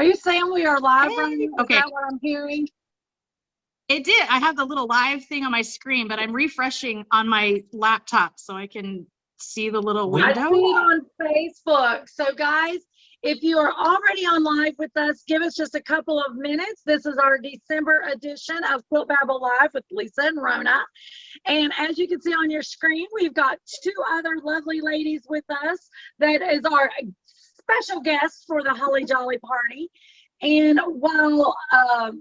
Are you saying we are live, Rona? Is Okay. that what I'm hearing? It did. I have the little live thing on my screen, but I'm refreshing on my laptop so I can see the little window. I see it on Facebook. So guys, if you are already on live with us, give us just a couple of minutes. This is our December edition of Quilt Babble Live with Lisa and Rona. And as you can see on your screen, we've got two other lovely ladies with us that is our special guests for the Holly Jolly Party. And while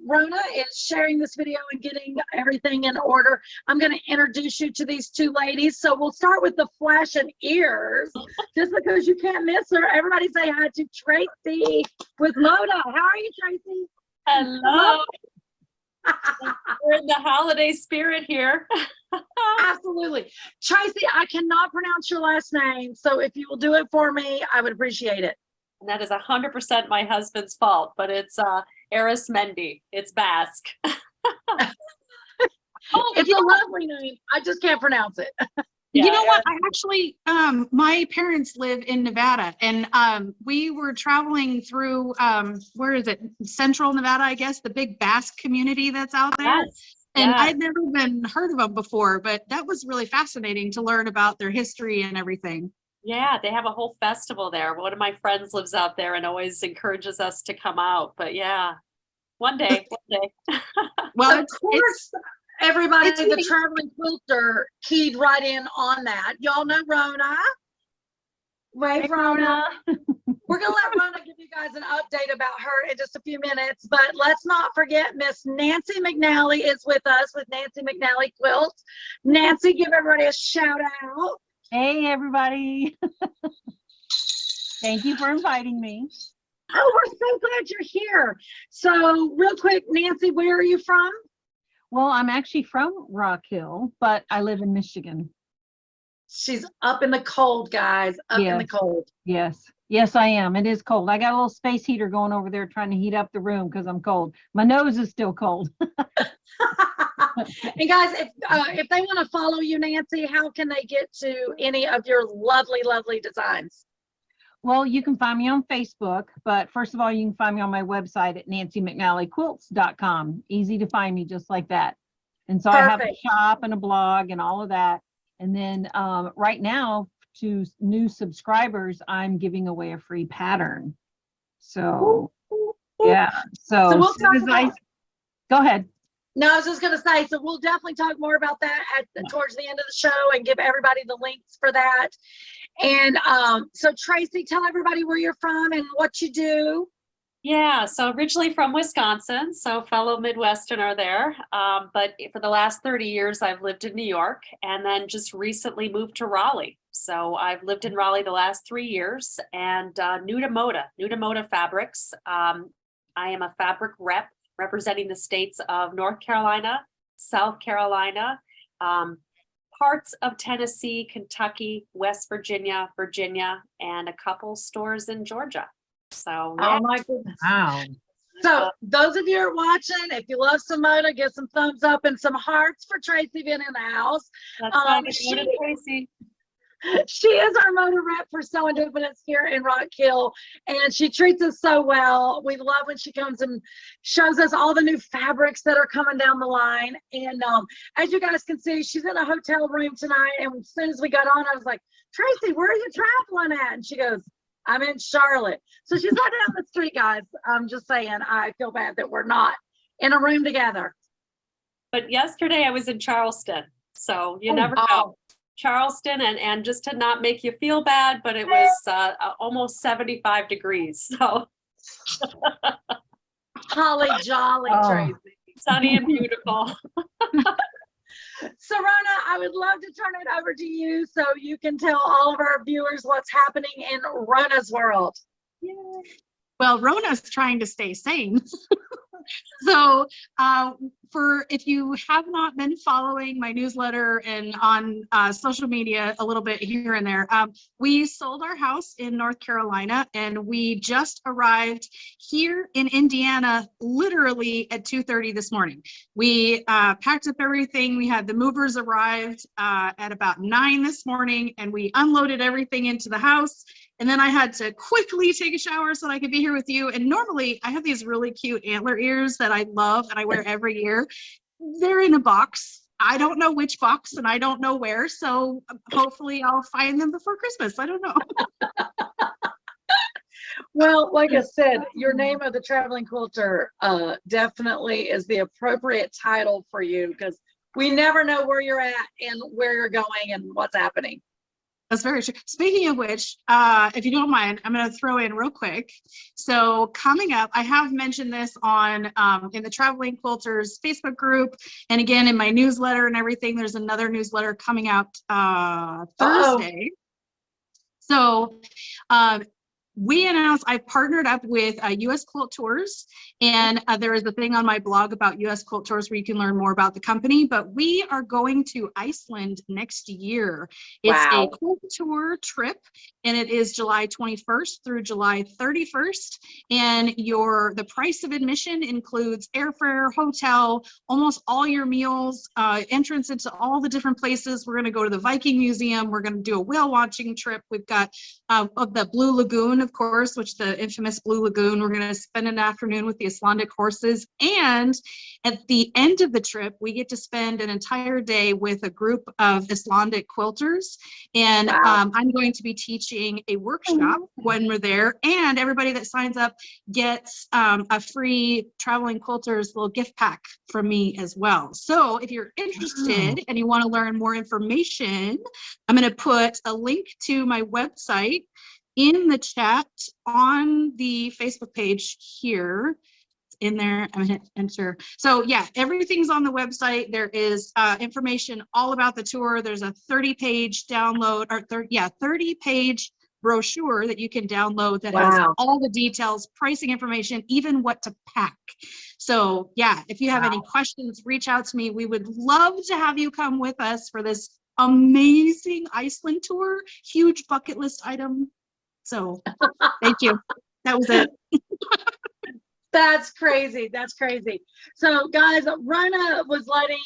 Rona is sharing this video and getting everything in order, I'm going to introduce you to these two ladies. So we'll start with the flashing ears, just because you can't miss her. Everybody say hi to Tracy with Moda. How are you, Tracy? Hello. We're in the holiday spirit here. Absolutely. Tracy, I cannot pronounce your last name, so if you will do it for me, I would appreciate it. And that is 100% my husband's fault, but it's Arismendi. It's Basque. Oh, it's a lovely name. I just can't pronounce it. Yeah, you know what? I actually, my parents live in Nevada, and we were traveling through, where is it? Central Nevada, I guess, the big Basque community that's out there. Yes. And Yes. I'd never even heard of them before, but that was really fascinating to learn about their history and everything. Yeah, they have a whole festival there. One of my friends lives out there and always encourages us to come out. But yeah, one day, one day. Well, Of course, everybody, it's the neat. traveling quilter keyed right in on that. Y'all know Rona. Wave, Hey, Rona. Rona. We're going to let Rona give you guys an update about her in just a few minutes, but let's not forget Miss Nancy McNally is with us with Nancy McNally Quilts. Nancy, give everybody a shout out. Hey, everybody. Thank you for inviting me. Oh, we're so glad you're here. So real quick, Nancy, where are you from? Well, I'm actually from Rock Hill, but I live in Michigan. She's up in the cold, guys, up in the Yes. cold. Yes. Yes, I am. It is cold. I got a little space heater going over there trying to heat up the room because I'm cold. My nose is still cold. And guys, if they want to follow you, Nancy, how can they get to any of your lovely, lovely designs? Well, you can find me on Facebook, but first of all, you can find me on my website at nancymcnallyquilts.com. Easy to find me just like that. And so I have a Perfect. shop and a blog and all of that. And then right now, to new subscribers, I'm giving away a free pattern. So yeah. So we'll as soon as talk about- go ahead. No, I was just going to say, so we'll definitely talk more about that towards the end of the show and give everybody the links for that. And so Tracy, tell everybody where you're from and what you do. Yeah, so originally from Wisconsin, so fellow Midwesterner there. But for the last 30 years, I've lived in New York and then just recently moved to Raleigh. So I've lived in Raleigh the last 3 years and new to Moda Fabrics. I am a fabric rep representing the states of North Carolina, South Carolina, parts of Tennessee, Kentucky, West Virginia, and a couple stores in Georgia. So yeah. Oh my goodness. Wow. So those of you who are watching, if you love some Moda, give some thumbs up and some hearts for Tracy being in the house. That's why I she- voted Tracy. She is our Moda rep for SewEndipitious here in Rock Hill, and she treats us so well. We love when she comes and shows us all the new fabrics that are coming down the line. And as you guys can see, she's in a hotel room tonight. And as soon as we got on, I was like, Tracy, where are you traveling at? And she goes, I'm in Charlotte. So she's right down the street, guys. I'm just saying, I feel bad that we're not in a room together. But yesterday I was in Charleston, so you never know. Charleston, and just to not make you feel bad, but it was almost 75 degrees. So Holly jolly, Oh. Tracy. sunny and beautiful. So Rona, I would love to turn it over to you so you can tell all of our viewers what's happening in Rona's world. Well, Rona's trying to stay sane. So if you have not been following my newsletter and on social media a little bit here and there, we sold our house in North Carolina and we just arrived here in Indiana literally at 2:30 this morning. We packed up everything. We had the movers arrived at about 9 this morning and we unloaded everything into the house. And then I had to quickly take a shower so that I could be here with you. And normally I have these really cute antler ears that I love and I wear every year. They're in a box. I don't know which box and I don't know where. So hopefully I'll find them before Christmas. I don't know. Well, like I said, your name of the traveling quilter definitely is the appropriate title for you because we never know where you're at and where you're going and what's happening. That's very true. Speaking of which, if you don't mind, I'm going to throw in real quick. So coming up, I have mentioned this on in the Traveling Quilters Facebook group, and again in my newsletter and everything. There's another newsletter coming out Thursday. So we announced I've partnered up with US Quilt Tours, and there is a thing on my blog about US Quilt Tours where you can learn more about the company, but we are going to Iceland next year. It's a quilt tour trip, and it is July 21st through July 31st, and the price of admission includes airfare, hotel, almost all your meals, entrance into all the different places. We're going to go to the Viking Museum. We're going to do a whale watching trip. We've got of the Blue Lagoon, of course, which the infamous Blue Lagoon. We're going to spend an afternoon with the Icelandic horses. And at the end of the trip, we get to spend an entire day with a group of Icelandic quilters. And I'm going to be teaching a workshop when we're there. And everybody that signs up gets a free Traveling Quilters little gift pack from me as well. So if you're interested and you want to learn more information, I'm going to put a link to my website in the chat on the Facebook page here. In there, I'm gonna hit enter. So yeah, everything's on the website. There is information all about the tour. There's a 30-page download, or 30-page brochure that you can download that has all the details, pricing information, even what to pack. So yeah, if you have any questions, reach out to me. We would love to have you come with us for this amazing Iceland tour. Huge bucket list item. So thank you. That was it. That's crazy. That's crazy. So guys, Rona was letting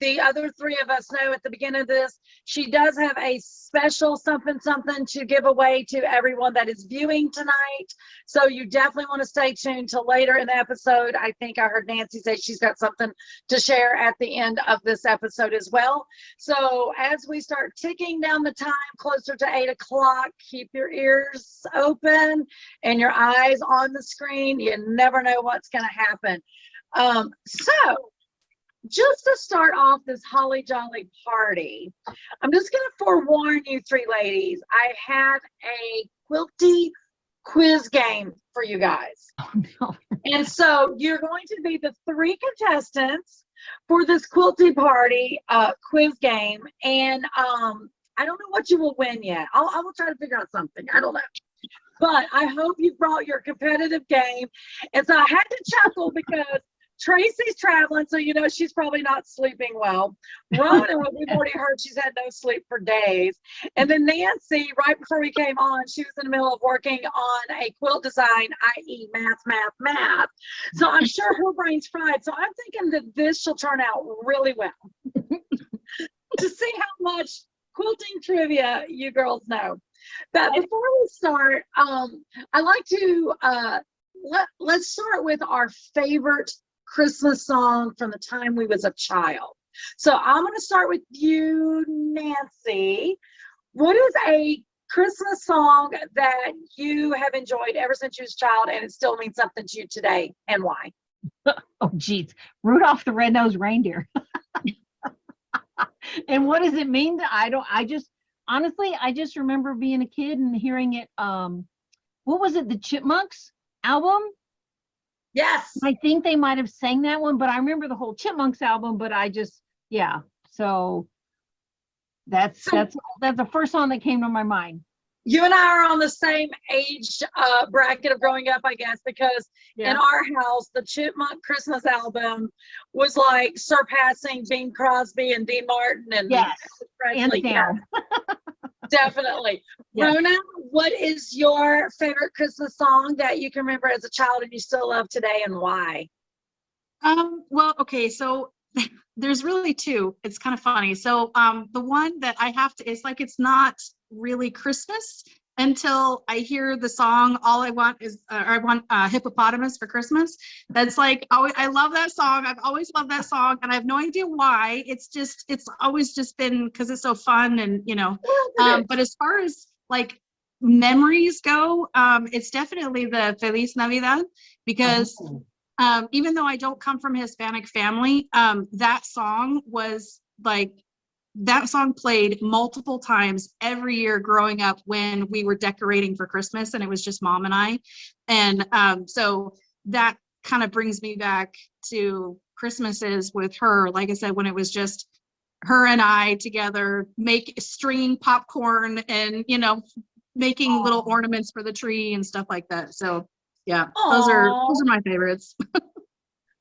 the other three of us know at the beginning of this, she does have a special something to give away to everyone that is viewing tonight. So you definitely want to stay tuned till later in the episode. I think I heard Nancy say she's got something to share at the end of this episode as well. So as we start ticking down the time closer to 8 o'clock, keep your ears open and your eyes on the screen. You never know what's going to happen. So just to start off this holly jolly party, I'm just going to forewarn you three ladies, I have a quilty quiz game for you guys. Oh, no. And so you're going to be the three contestants for this quilty party quiz game. And I don't know what you will win yet. I will try to figure out something. I don't know. But I hope you brought your competitive game. And so I had to chuckle because Tracy's traveling, so you know she's probably not sleeping well. Rona, we've already heard she's had no sleep for days. And then Nancy, right before we came on, she was in the middle of working on a quilt design, i.e. math. So I'm sure her brain's fried. So I'm thinking that this shall turn out really well. To see how much quilting trivia you girls know. But before we start, I like to let's start with our favorite Christmas song from the time we was a child. So I'm going to start with you, Nancy. What is a Christmas song that you have enjoyed ever since you was a child and it still means something to you today, and why? Oh, geez. Rudolph the Red-Nosed Reindeer. And what does it mean? Honestly, I just remember being a kid and hearing it. What was it? The Chipmunks album? Yes. I think they might have sang that one, but I remember the whole Chipmunks album, but yeah. So that's the first song that came to my mind. You and I are on the same age bracket of growing up, I guess, because in Yeah. our house, the Chipmunk Christmas album was like surpassing Bing Crosby and Dean Martin and Yes, Elvis hands Presley. down. Definitely. Yes. Rona, what is your favorite Christmas song that you can remember as a child and you still love today, and why? Well, okay, so there's really two. It's kind of funny. So the one that I have to, it's like it's not really Christmas until I hear the song All I Want Is I Want Hippopotamus for Christmas. That's like, I love that song. I've always loved that song, and I have no idea why. It's always just been because it's so fun, and but as far as like memories go, it's definitely the Feliz Navidad, because even though I don't come from a Hispanic family, that song was like, that song played multiple times every year growing up when we were decorating for Christmas, and it was just mom and I. And so that kind of brings me back to Christmases with her, like I said, when it was just her and I together, stringing popcorn and, making little ornaments for the tree and stuff like that. So yeah, those are my favorites.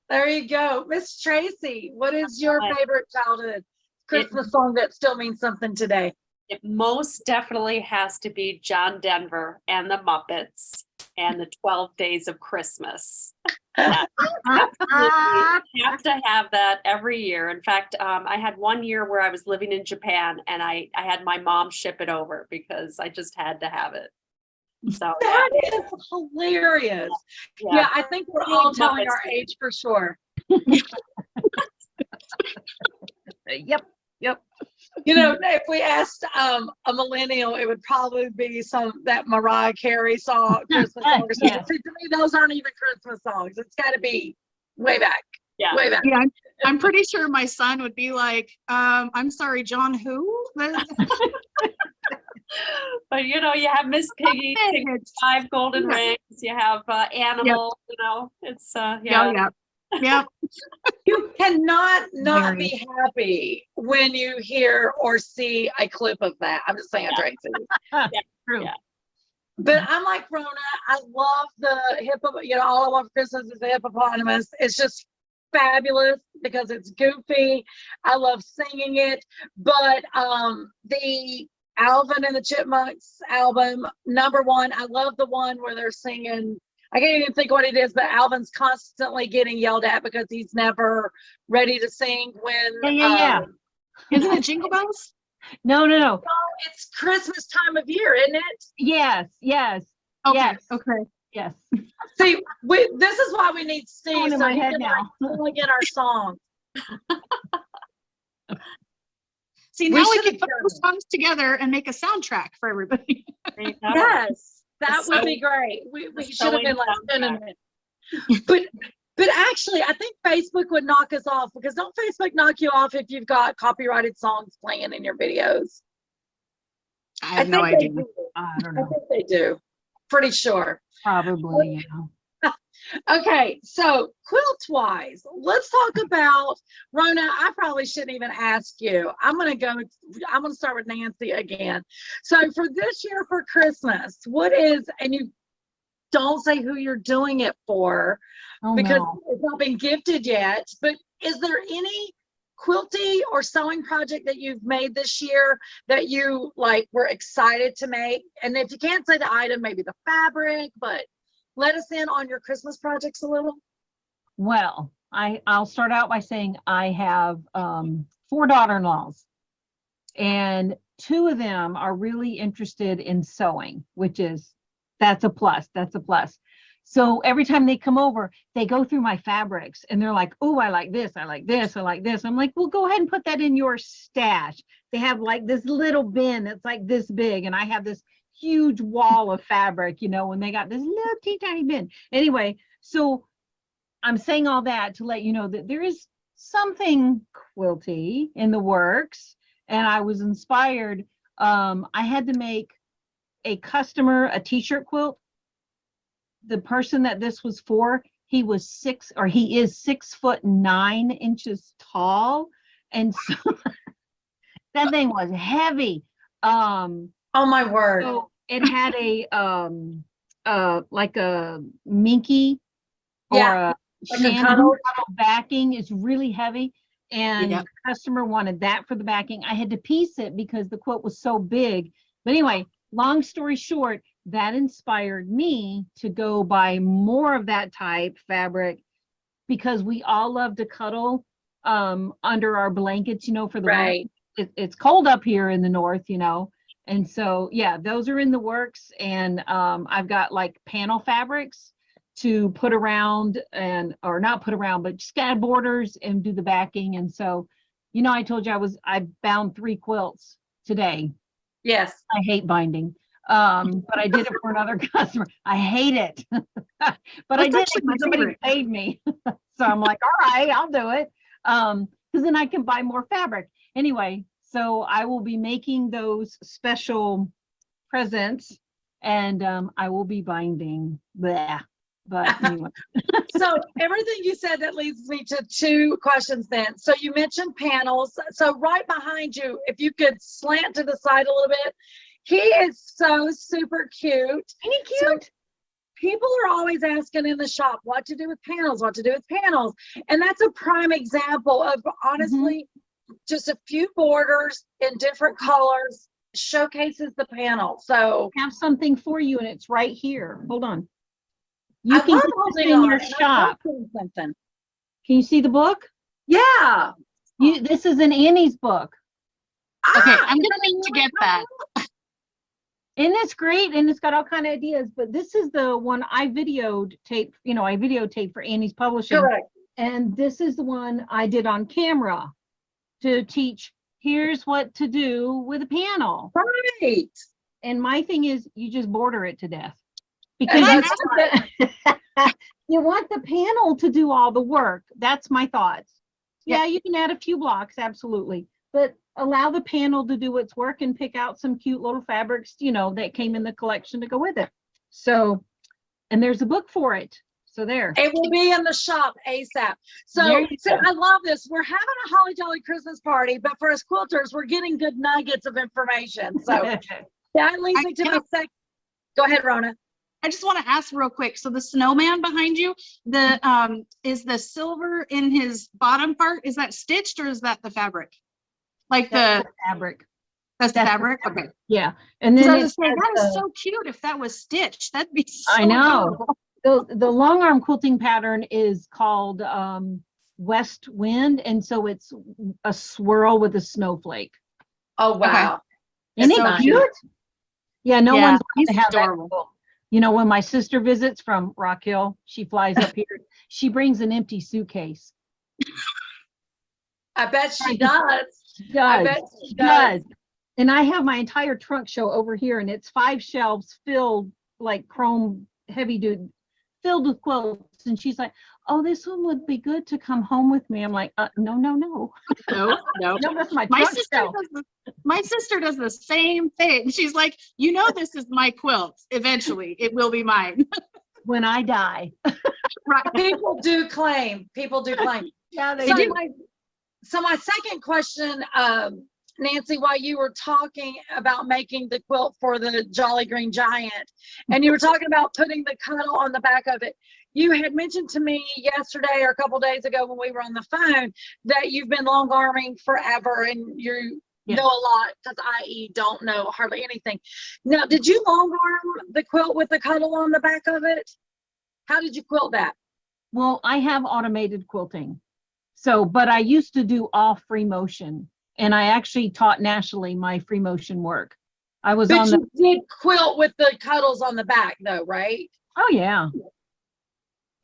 There you go. Miss Tracy, what is your favorite childhood Christmas song that still means something today? It most definitely has to be John Denver and the Muppets and the 12 Days of Christmas. Absolutely have to have that every year. In fact, I had one year where I was living in Japan, and I had my mom ship it over because I just had to have it. So that is hilarious. Yeah, I think we're all telling our age for sure. Yep. If we asked a millennial, it would probably be that Mariah Carey song, Christmas song or something. Yes. See, to me, those aren't even Christmas songs. It's got to be way back. Yeah. Way back. Yeah, I'm pretty sure my son would be like, I'm sorry, John who? But you have Miss Piggy, 5 golden rings, you have Animal, it's Yeah. You cannot not be happy when you hear or see a clip of that. I'm just saying, Tracy. True. Yeah. But I'm like Rona, I love the all I want for Christmas is the hippopotamus. It's just fabulous because it's goofy. I love singing it. But the Alvin and the Chipmunks album, #1, I love the one where they're singing. I can't even think what it is, but Alvin's constantly getting yelled at because he's never ready to sing when. Yeah. Isn't it Jingle Bells? No. It's Christmas time of year, isn't it? Yes. Okay. Yes. Okay. Yes. See, this is why we need Steve, in so my he head can now. like get our song. See, now we can put those songs together and make a soundtrack for everybody. Yes, that would be great. We should have been like spinning it. But actually, I think Facebook would knock us off, because don't Facebook knock you off if you've got copyrighted songs playing in your videos? I have no idea. I don't I know. think they do. Pretty sure. Probably, Okay, so quilt-wise, let's talk about Rona. I probably shouldn't even ask you. I'm gonna start with Nancy again. So for this year for Christmas, and you don't say who you're doing it for, because it's not been gifted yet, but is there any quilty or sewing project that you've made this year that you were excited to make? And if you can't say the item, maybe the fabric, but let us in on your Christmas projects a little. Well, I'll start out by saying I have 4 daughter-in-laws, and 2 of them are really interested in sewing, that's a plus. So every time they come over, they go through my fabrics and they're like, oh, I like this, I like this, I like this. I'm like, well, go ahead and put that in your stash. They have this little bin that's like this big, and I have this huge wall of fabric, when they got this little teeny tiny bin. Anyway, so I'm saying all that to let you know that there is something quilty in the works, and I was inspired. I had to make a customer a t-shirt quilt. The person that this was for, he is 6'9" tall, and so that thing was heavy. Oh my word. So it had like a minky or Yeah, a like a Shannon cuddle. cuddle backing. It's really heavy. And Yep. the customer wanted that for the backing. I had to piece it because the quilt was so big. But anyway, long story short, that inspired me to go buy more of that type fabric because we all love to cuddle under our blankets, for the winter. Right. It's cold up here in the north, and so yeah, those are in the works. And I've got like panel fabrics to put around or not put around, but just add borders and do the backing. And so, I told you I bound 3 quilts today. Yes. I hate binding. But I did it for another customer. I hate it. But I That's did actually it my because somebody favorite. paid me. So I'm like, all right, I'll do it. Because then I can buy more fabric. Anyway, so I will be making those special presents and I will be binding. Blah. But anyway. So everything you said, that leads me to 2 questions then. So you mentioned panels. So right behind you, if you could slant to the side a little bit, he is so super cute. Ain't he So cute? people are always asking in the shop what to do with panels, what to do with panels. And that's a prime example of honestly just a few borders in different colors showcases the panel. So I have something for you and it's right here. Hold on. I You can love get this holding in on. your and I love shop. doing something. Can you see the book? Yeah. This is in Annie's book. Okay, Ah, I'm gonna need to get that. And it's great and it's got all kind of ideas, but this is the one I videotaped for Annie's Publishing. correct. And this is the one I did on camera to teach, here's what to do with a panel. Right. And my thing is you just border it to death. And Because that's you want the panel to do all the work. That's my thoughts. Yeah, you can add a few blocks, absolutely. But allow the panel to do its work and pick out some cute little fabrics, that came in the collection to go with it. So, and there's a book for it. So there. it will be in the shop ASAP. So, There you go. I love this. We're having a holly jolly Christmas party, but for us quilters, we're getting good nuggets of information. So that leads me to my second. Go ahead, Rona. I just want to ask real quick. So the snowman behind you, is the silver in his bottom part, is that stitched or is that the fabric? Like That's the fabric. that's the that's the fabric? Okay. Yeah. And So then I was saying, that has is so cute if that was stitched. That'd be so I know. adorable. the long arm quilting pattern is called West Wind. And so it's a swirl with a snowflake. Oh, wow. Isn't It's it so cute? Yeah, no Yeah, one's he's going to have adorable. that. quilt. When my sister visits from Rock Hill, she flies up here. She brings an empty suitcase. I bet she does. She I does. bet she She does. does. And I have my entire trunk show over here, and it's 5 shelves filled, like chrome heavy dude, filled with quilts. And she's like, "Oh, this one would be good to come home with me." I'm like, no, no, no. No, no. No, that's my My trunk sister show. my sister does the same thing. She's like, this is my quilt. Eventually, it will be mine. When I die. Right. People do claim. People do claim. Yeah, they So do. my second question, Nancy, while you were talking about making the quilt for the Jolly Green Giant, and you were talking about putting the cuddle on the back of it, you had mentioned to me yesterday or a couple days ago when we were on the phone that you've been long arming forever and you know a lot, because I don't know hardly anything. Now, did you long arm the quilt with the cuddle on the back of it? How did you quilt that? Well, I have automated quilting. So, but I used to do all free motion, and I actually taught nationally my free motion work. I was But on you did quilt with the cuddles on the back though, right? oh yeah.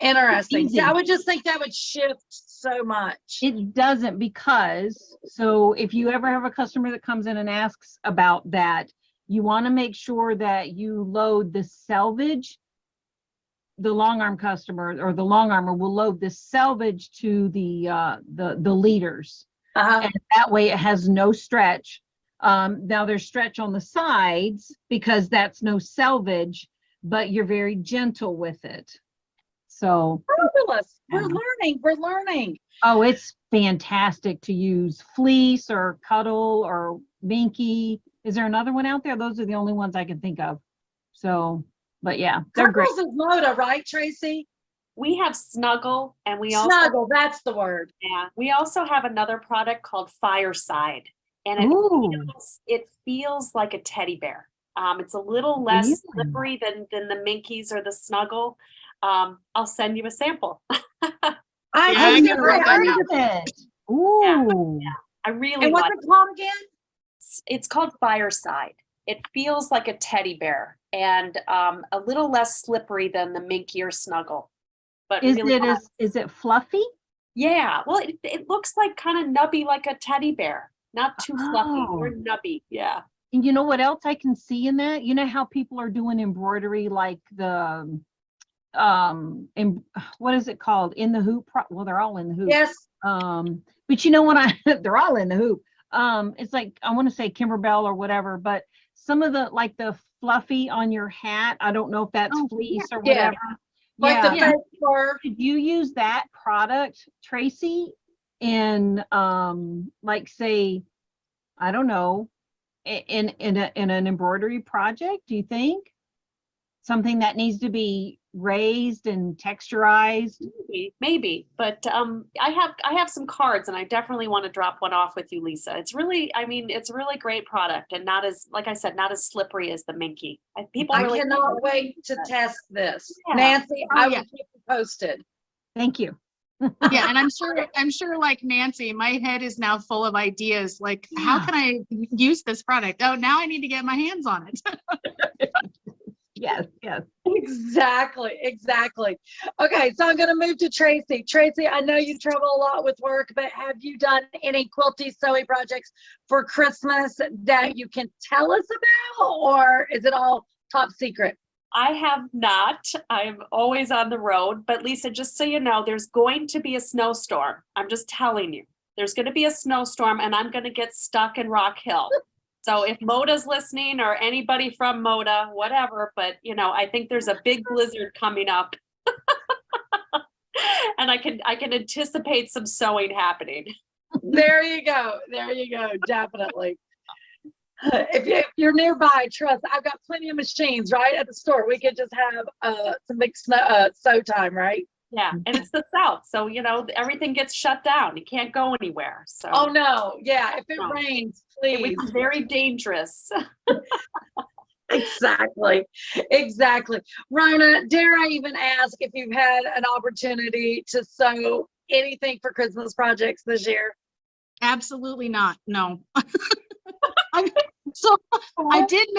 Interesting. Easy. So I would just think that would shift so much. It doesn't, because so if you ever have a customer that comes in and asks about that, you want to make sure that you load the selvage. The long arm customer or the long armor will load the selvage to the leaders. And that way it has no stretch. Now there's stretch on the sides because that's no selvage, but you're very gentle with it. So Fabulous. Yeah. We're learning. oh, it's fantastic to use fleece or cuddle or minky. Is there another one out there? Those are the only ones I can think of. So, but yeah, they're great. Purples is Moda, right, Tracy? We have Snuggle, and we also Snuggle, that's the word. we also have another product called Fireside, and Ooh, it feels like a teddy bear. It's a little less Really? slippery than the Minkies or the Snuggle. I'll send you a sample. I Yeah, I think gotta you're write that right. down. it. Ooh, I really And what's like it called again? it's called Fireside. It feels like a teddy bear and a little less slippery than the Minky or Snuggle. But is really, is it fluffy? yeah. Well, it looks like kind of nubby, like a teddy bear. Not too fluffy Oh, or nubby. Yeah. and you know what else I can see in that? You know how people are doing embroidery like the in, what is it called? In the hoop? Well, they're all in the hoop. Yes. But you know what they're all in the hoop. It's like I want to say Kimberbell or whatever, but some of the like the fluffy on your hat, I don't know if that's Oh, fleece or yeah. whatever. Like Yeah, the fake fur. could you use that product, Tracy, in like say, I don't know, in an embroidery project, do you think? Something that needs to be raised and texturized? Maybe. But I have some cards, and I definitely want to drop one off with you, Lisa. It's really, I mean, it's a really great product, and not as, like I said, not as slippery as the Minky. People I really cannot wait to test this. Yeah. Nancy, Oh, I will yeah. keep you posted. Thank you. Yeah, and I'm sure like Nancy, my head is now full of ideas. Like, how Yeah. can I use this product? Oh, now I need to get my hands on it. Yes, yes. Exactly, exactly. Okay, so I'm going to move to Tracy. Tracy, I know you travel a lot with work, but have you done any quilty sewing projects for Christmas that you can tell us about, or is it all top secret? I have not. I'm always on the road. But Lisa, just so you know, there's going to be a snowstorm. I'm just telling you. There's going to be a snowstorm, and I'm going to get stuck in Rock Hill. So if Moda's listening, or anybody from Moda, whatever, but you know, I think there's a big blizzard coming up. And I can anticipate some sewing happening. There you go. There you go. Definitely. If you're nearby, trust, I've got plenty of machines right at the store. We could just have some big sew time, right? Yeah, and it's the South, so you know everything gets shut down. You can't go anywhere. So Oh no, yeah. If it No. rains, it please. would be very dangerous. Exactly. Exactly. Rona, dare I even ask if you've had an opportunity to sew anything for Christmas projects this year? Absolutely not. No. So I did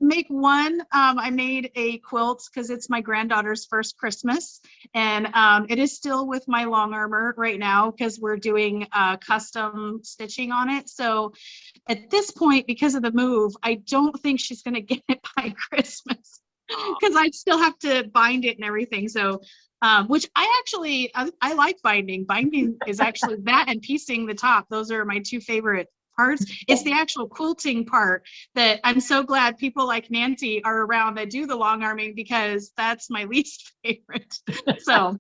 make one. I made a quilt because it's my granddaughter's first Christmas, and it is still with my long armor right now because we're doing custom stitching on it. So at this point, because of the move, I don't think she's gonna get it by Christmas because I still have to bind it and everything. So which I like binding. Binding is actually that and piecing the top. Those are my two favorite parts. It's the actual quilting part that I'm so glad people like Nancy are around that do the long arming, because that's my least favorite. So,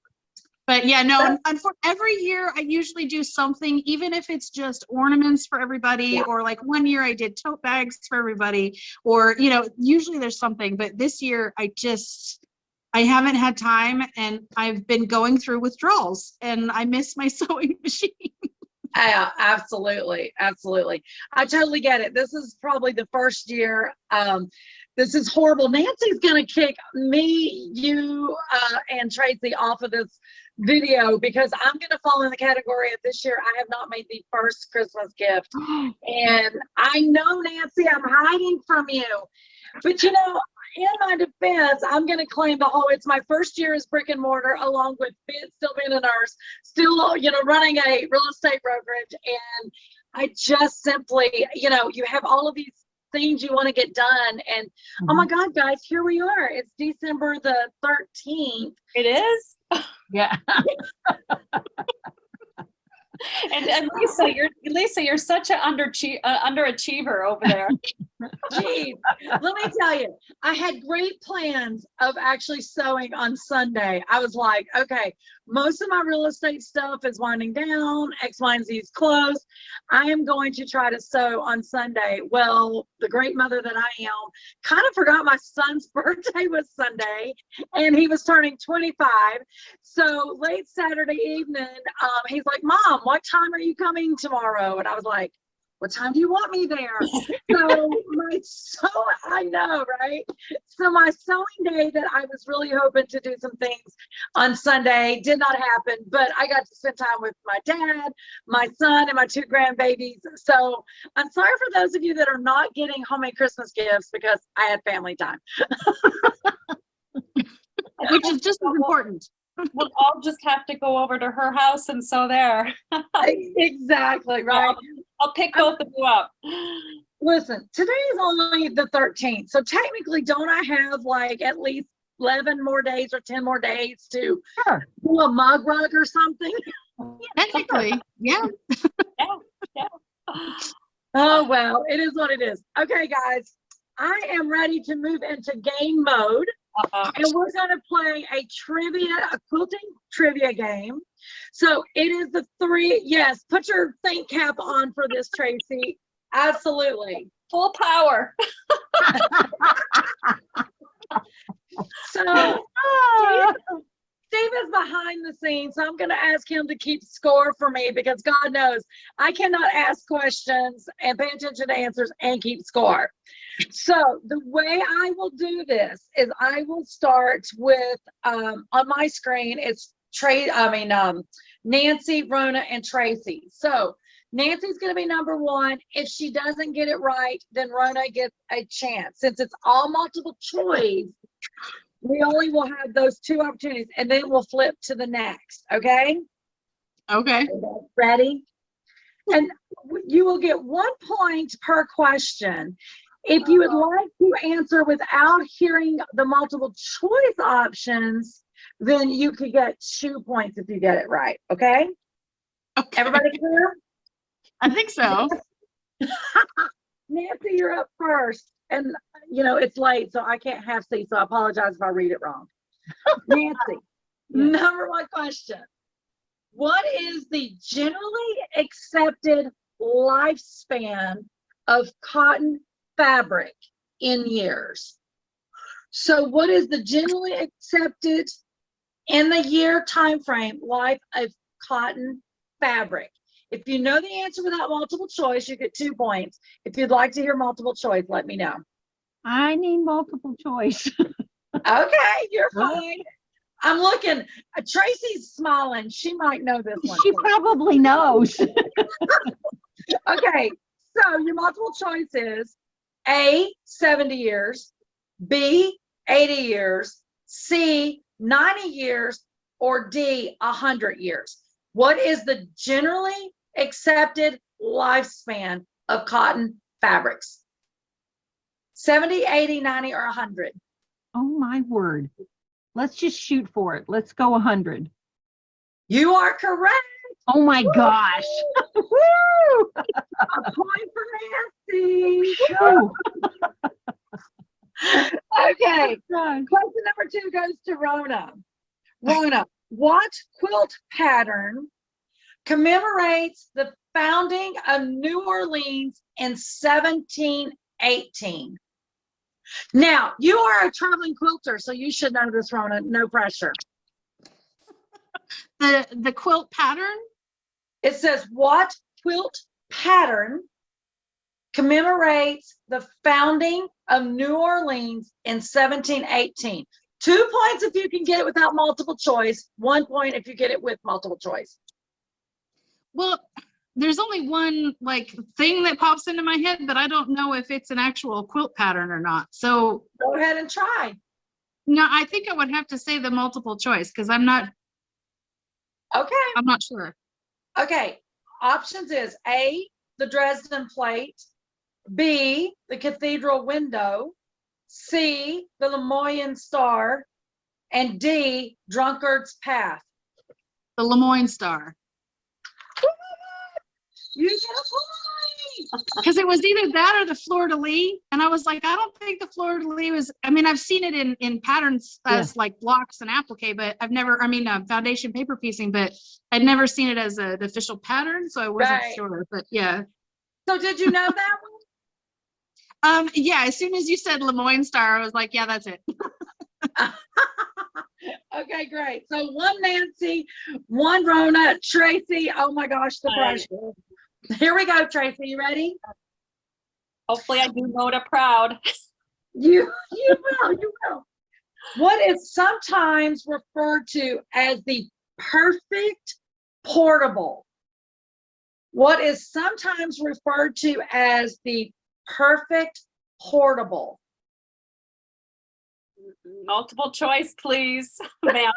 but yeah, no, and for every year I usually do something, even if it's just ornaments for everybody, or like one year I did tote bags for everybody, or, you know, usually there's something, but this year I haven't had time, and I've been going through withdrawals, and I miss my sewing machine. Yeah, absolutely. Absolutely. I totally get it. This is probably the first year. This is horrible. Nancy's going to kick me, you, and Tracy off of this video because I'm going to fall in the category of this year. I have not made the first Christmas gift. And I know, Nancy, I'm hiding from you. But, you know, in my defense, I'm going to claim the whole, it's my first year as brick and mortar, along with still being a nurse, still, you know, running a real estate brokerage. And I just simply, you know, you have all of these things you want to get done. And oh my God, guys, here we are. It's December the 13th. It is. Yeah. And Lisa, you're such an underachiever over there. Geez, let me tell you, I had great plans of actually sewing on Sunday. I was like, okay, most of my real estate stuff is winding down, X, Y, and Z is closed. I am going to try to sew on Sunday. Well, the great mother that I am kind of forgot my son's birthday was Sunday and he was turning 25. So late Saturday evening, he's like, Mom, what time are you coming tomorrow? And I was like, what time do you want me there? So I know, right? So my sewing day that I was really hoping to do some things on Sunday did not happen, but I got to spend time with my dad, my son, and my 2 grandbabies. So I'm sorry for those of you that are not getting homemade Christmas gifts because I had family time. Which is just as important. We'll all just have to go over to her house and sew there. Exactly, right? I'll pick both of you up. Listen, today is only the 13th. So technically, don't I have like at least 11 more days or 10 more days to do a mug rug or something? Technically, yeah. Yeah. Oh, well, it is what it is. Okay, guys, I am ready to move into game mode. And we're going to play a quilting trivia game. So it is the 3, yes, put your think cap on for this, Tracy. Absolutely. Full power. So Steve is behind the scenes, so I'm going to ask him to keep score for me because God knows I cannot ask questions and pay attention to answers and keep score. So the way I will do this is I will start with on my screen it's Nancy, Rona, and Tracy. So Nancy's going to be number 1. If she doesn't get it right, then Rona gets a chance. Since it's all multiple choice, we only will have those 2 opportunities, and then we'll flip to the next. Okay? Okay. Ready? And you will get 1 point per question. If you would like to answer without hearing the multiple choice options, then you could get 2 points if you get it right. Okay? Okay. Everybody clear? I think so. Nancy, you're up first. And, you know, it's late, so I can't half see, so I apologize if I read it wrong. Nancy, number 1 question. What is the generally accepted lifespan of cotton fabric in years? So what is the generally accepted in the year time frame life of cotton fabric? If you know the answer without multiple choice, you get 2 points. If you'd like to hear multiple choice, let me know. I need multiple choice. Okay, you're fine. I'm looking. Tracy's smiling. She might know this one. She probably knows. Okay, so your multiple choice is A, 70 years, B, 80 years, C, 90 years, or D, 100 years. What is the generally accepted lifespan of cotton fabrics? 70, 80, 90, or 100? Oh my word. Let's just shoot for it. Let's go 100. You are correct. Oh my gosh. Woo! A point for Nancy. Woo! Okay. Gosh. Question number 2 goes to Rona. Rona, what quilt pattern commemorates the founding of New Orleans in 1718? Now, you are a traveling quilter, so you should know this, Rona. No pressure. The quilt pattern? It says, what quilt pattern commemorates the founding of New Orleans in 1718? 2 points if you can get it without multiple choice. 1 point if you get it with multiple choice. Well, there's only one like thing that pops into my head, but I don't know if it's an actual quilt pattern or not. So Go ahead and try. no, I think I would have to say the multiple choice because I'm not sure. Okay. Options is A, the Dresden plate, B, the cathedral window, C, the Lemoyne star, and D, drunkard's path. The Lemoyne star. You get a point. Because it was either that or the fleur-de-lis, and I was like, I don't think the fleur-de-lis was. I mean, I've seen it in patterns as like blocks and applique, but I've never. I mean, foundation paper piecing, but I'd never seen it as the official pattern, so I wasn't sure. But yeah. So did you know that one? Yeah. As soon as you said Lemoyne Star, I was like, yeah, that's it. Okay, great. So one Nancy, one Rona, Tracy. Oh my gosh, the pressure. Here we go, Tracy. You ready? Hopefully I do Rhoda proud. You will. What is sometimes referred to as the perfect portable? What is sometimes referred to as the perfect portable? Multiple choice, please, ma'am.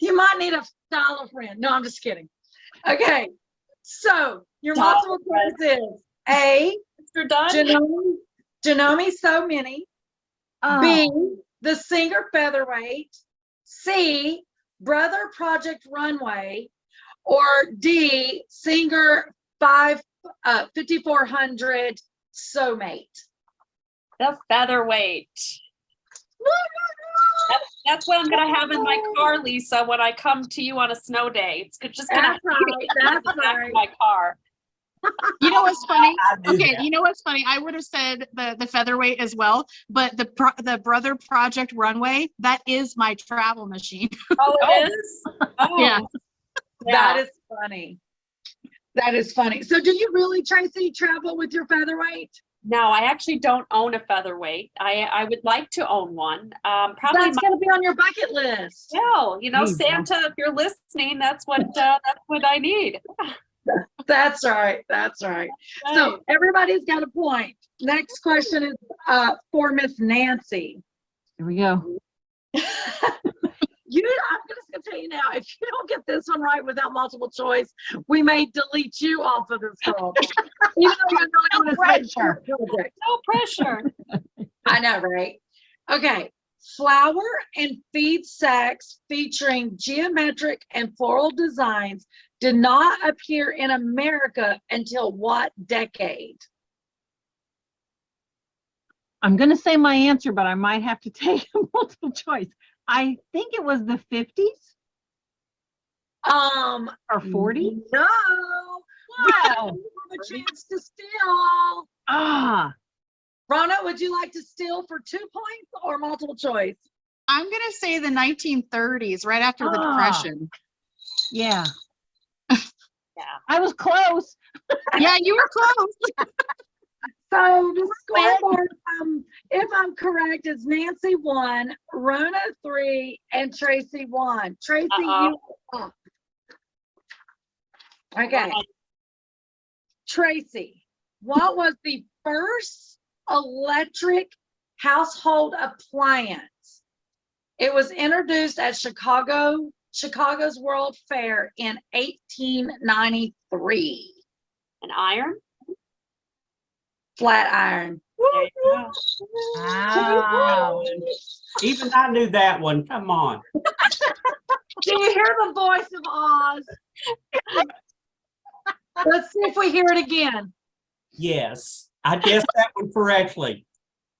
You might need a style friend. No, I'm just kidding. Okay, so your multiple choice is A, Mr. Dunn? Janome So Many, B, the Singer Featherweight, C, Brother Project Runway, or D, Singer 5400 Sew-Mate. The featherweight. That's what I'm gonna have in my car, Lisa, when I come to you on a snow day. It's just gonna That's right. That's right. my car. You know what's funny? Okay, you know what's funny? I would have said the featherweight as well, but the Brother Project Runway, that is my travel machine. Oh, it is? Oh, Yeah. That is funny. That is funny. So do you really, Tracy, travel with your featherweight? No, I actually don't own a featherweight. I would like to own one. Probably That's going to be on your bucket list. still, you know, Please, Santa, if you're listening, that's what I need. That's right. That's right. So everybody's got a point. Next question is for Miss Nancy. Here we go. I'm just gonna tell you now, if you don't get this one right without multiple choice, we may delete you off of this call. Even though you're not No on a pressure. project. No pressure. I know, right? Okay. Flower and feed sacks featuring geometric and floral designs did not appear in America until what decade? I'm going to say my answer, but I might have to take a multiple choice. I think it was the 50s or 40s. No. Wow. You have a chance to steal. Ah, Rona, would you like to steal for 2 points or multiple choice? I'm gonna say the 1930s, right after the Depression. yeah. Yeah. I was close. Yeah, you were close. So the scoreboard, if I'm correct, is Nancy 1, Rona 3, and Tracy 1. Tracy, you are up. Okay. Tracy, what was the first electric household appliance? It was introduced at Chicago's World Fair in 1893. An iron? Flat iron. There you go. Wow. Even I knew that one. Come on. Do you hear the voice of Oz? Let's see if we hear it again. Yes, I guessed that one correctly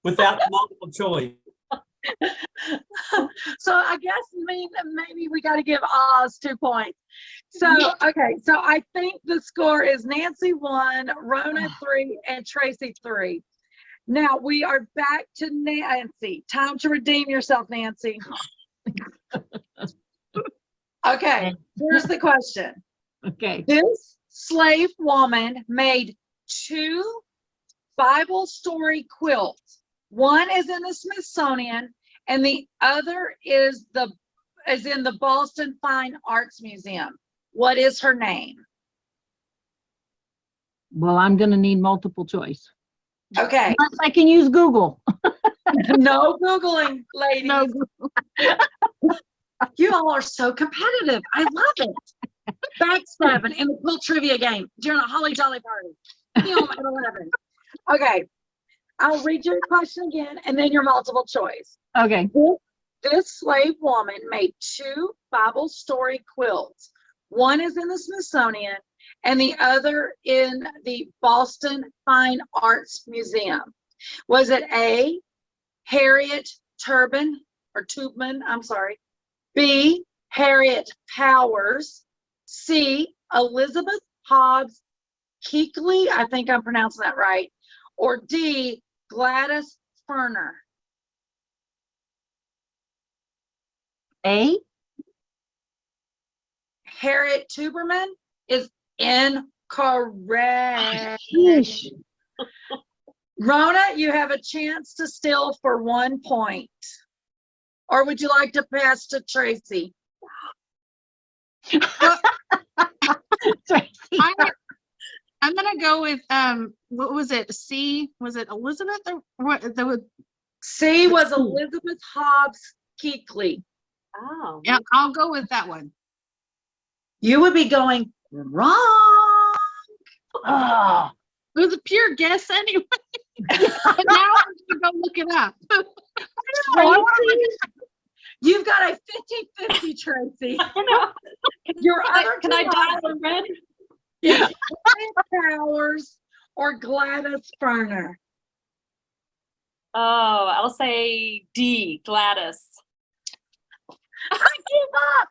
without the multiple choice. So I guess maybe we got to give Oz 2 points. So, okay, so I think the score is Nancy 1, Rona 3, and Tracy 3. Now we are back to Nancy. Time to redeem yourself, Nancy. Okay, here's the question. Okay. This slave woman made 2 Bible story quilts. One is in the Smithsonian, and the other is in the Boston Fine Arts Museum. What is her name? Well, I'm going to need multiple choice. Okay. Unless I can use Google. No Googling, ladies. No. You all are so competitive. I love it. Backstabbing in the quilt trivia game during a holly jolly party. Film at 11. Okay. I'll read your question again and then your multiple choice. Okay. This slave woman made 2 Bible story quilts. One is in the Smithsonian and the other in the Boston Fine Arts Museum? Was it A, Harriet Tubman, I'm sorry, B, Harriet Powers, C, Elizabeth Hobbs Keekley, I think I'm pronouncing that right, or D, Gladys Ferner? A? Harriet Tuberman is incorrect. Yeesh. Rona, you have a chance to steal for 1 point. Or would you like to pass to Tracy? Tracy. I'm gonna go with what was it? C? Was it Elizabeth or what? C was Elizabeth Hobbs Keekley. Oh. Yeah, I'll go with that one. You would be going wrong. Oh, It was a pure guess anyway. But now I'm gonna go look it up. You've got a 50-50, Tracy. Your other Can I two dial the red? is Powers or Gladys Ferner. Oh, I'll say D, Gladys. I give up.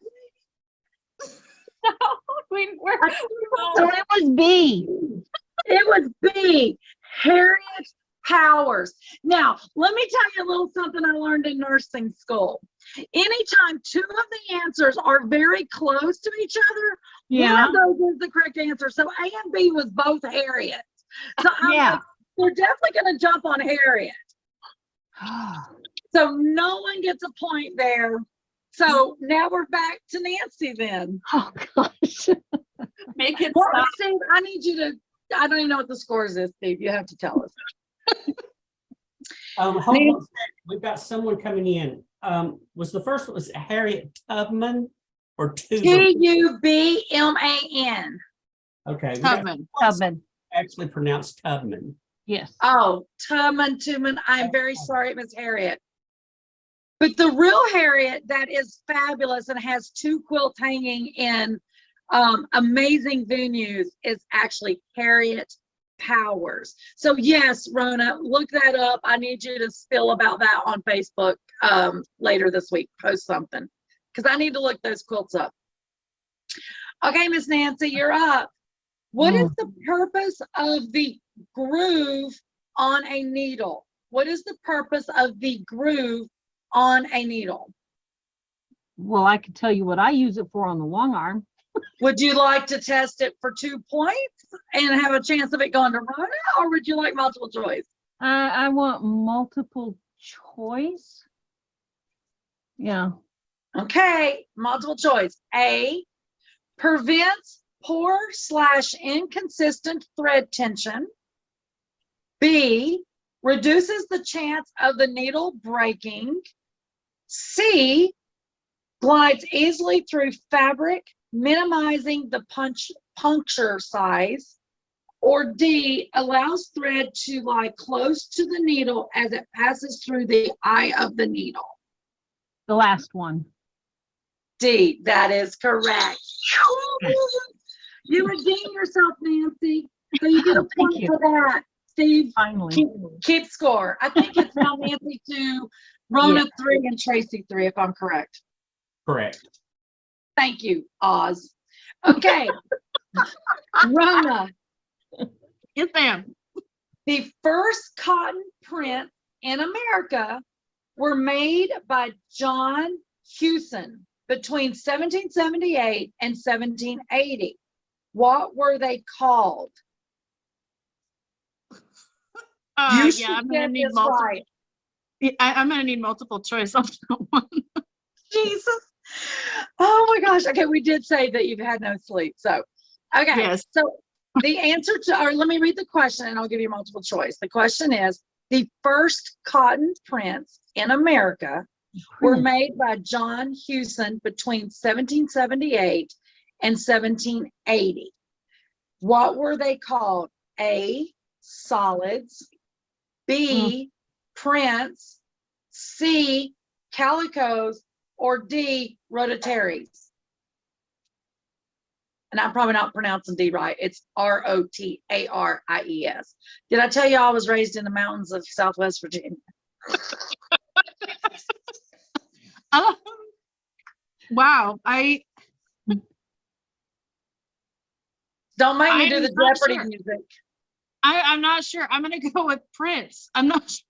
No, we're so it was B. It was B, Harriet Powers. Now, let me tell you a little something I learned in nursing school. Anytime two of the answers are very close to each other, one of those is the correct answer. So A and B was both Harriet. So I'm Yeah. like, we're definitely going to jump on Harriet. So no one gets a point there. So now we're back to Nancy then. Oh gosh. make it Well, stop. Steve, I need you to, I don't even know what the scores is, Steve. You have to tell us. Hold on a second. We've got someone coming in. Was the first one, was it Harriet Tubman or Tuberman? Tubman. Okay. we got Tubman. Tubman. actually pronounced Tubman. Yes. Oh, Tubman. I'm very sorry, Miss Harriet. But the real Harriet that is fabulous and has 2 quilts hanging in amazing venues is actually Harriet Powers. So yes, Rona, look that up. I need you to spill about that on Facebook later this week. Post something because I need to look those quilts up. Okay, Miss Nancy, you're up. What is the purpose of the groove on a needle? What is the purpose of the groove on a needle? Well, I can tell you what I use it for on the long arm. Would you like to test it for 2 points and have a chance of it going to Rona, or would you like multiple choice? I want multiple choice. Yeah. Okay, multiple choice. A, prevents poor/inconsistent thread tension. B, reduces the chance of the needle breaking. C, glides easily through fabric, minimizing the puncture size. Or D, allows thread to lie close to the needle as it passes through the eye of the needle. The last one. D, that is correct. You redeem yourself, Nancy. So you get a point you. for that. Steve, Finally. keep score. I think it's now Nancy 2, Rona 3, and Tracy 3, if I'm correct. Correct. Thank you, Oz. Okay. Rona, Yes, ma'am. the first cotton prints in America were made by John Hewson between 1778 and 1780. What were they called? You Yeah, should I'm gonna get need this multiple. right. I'm gonna need multiple choice on that one. Jesus. Oh my gosh. Okay, we did say that you've had no sleep. So, okay. Yes. So the answer to, or let me read the question and I'll give you multiple choice. The question is, the first cotton prints in America were made by John Hewson between 1778 and 1780. What were they called? A, solids. B, prints. C, calicos. Or D, rotatories. And I'm probably not pronouncing D right. It's Rotaries. Did I tell you I was raised in the mountains of Southwest Virginia? Wow. Don't make me do I'm the not Jeopardy sure. music. I'm not sure. I'm going to go with Prince. I'm not sure.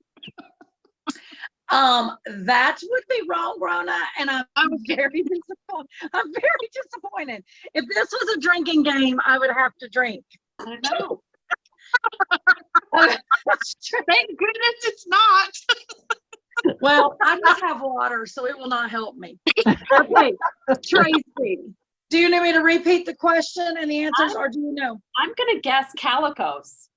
That would be wrong, Rona, and I'm very disappointed. I'm very disappointed. If this was a drinking game, I would have to drink. I know. Thank goodness it's not. Well, I just have water, so it will not help me. Okay, Tracy, do you need me to repeat the question and the answers, or do you know? I'm gonna guess calicos.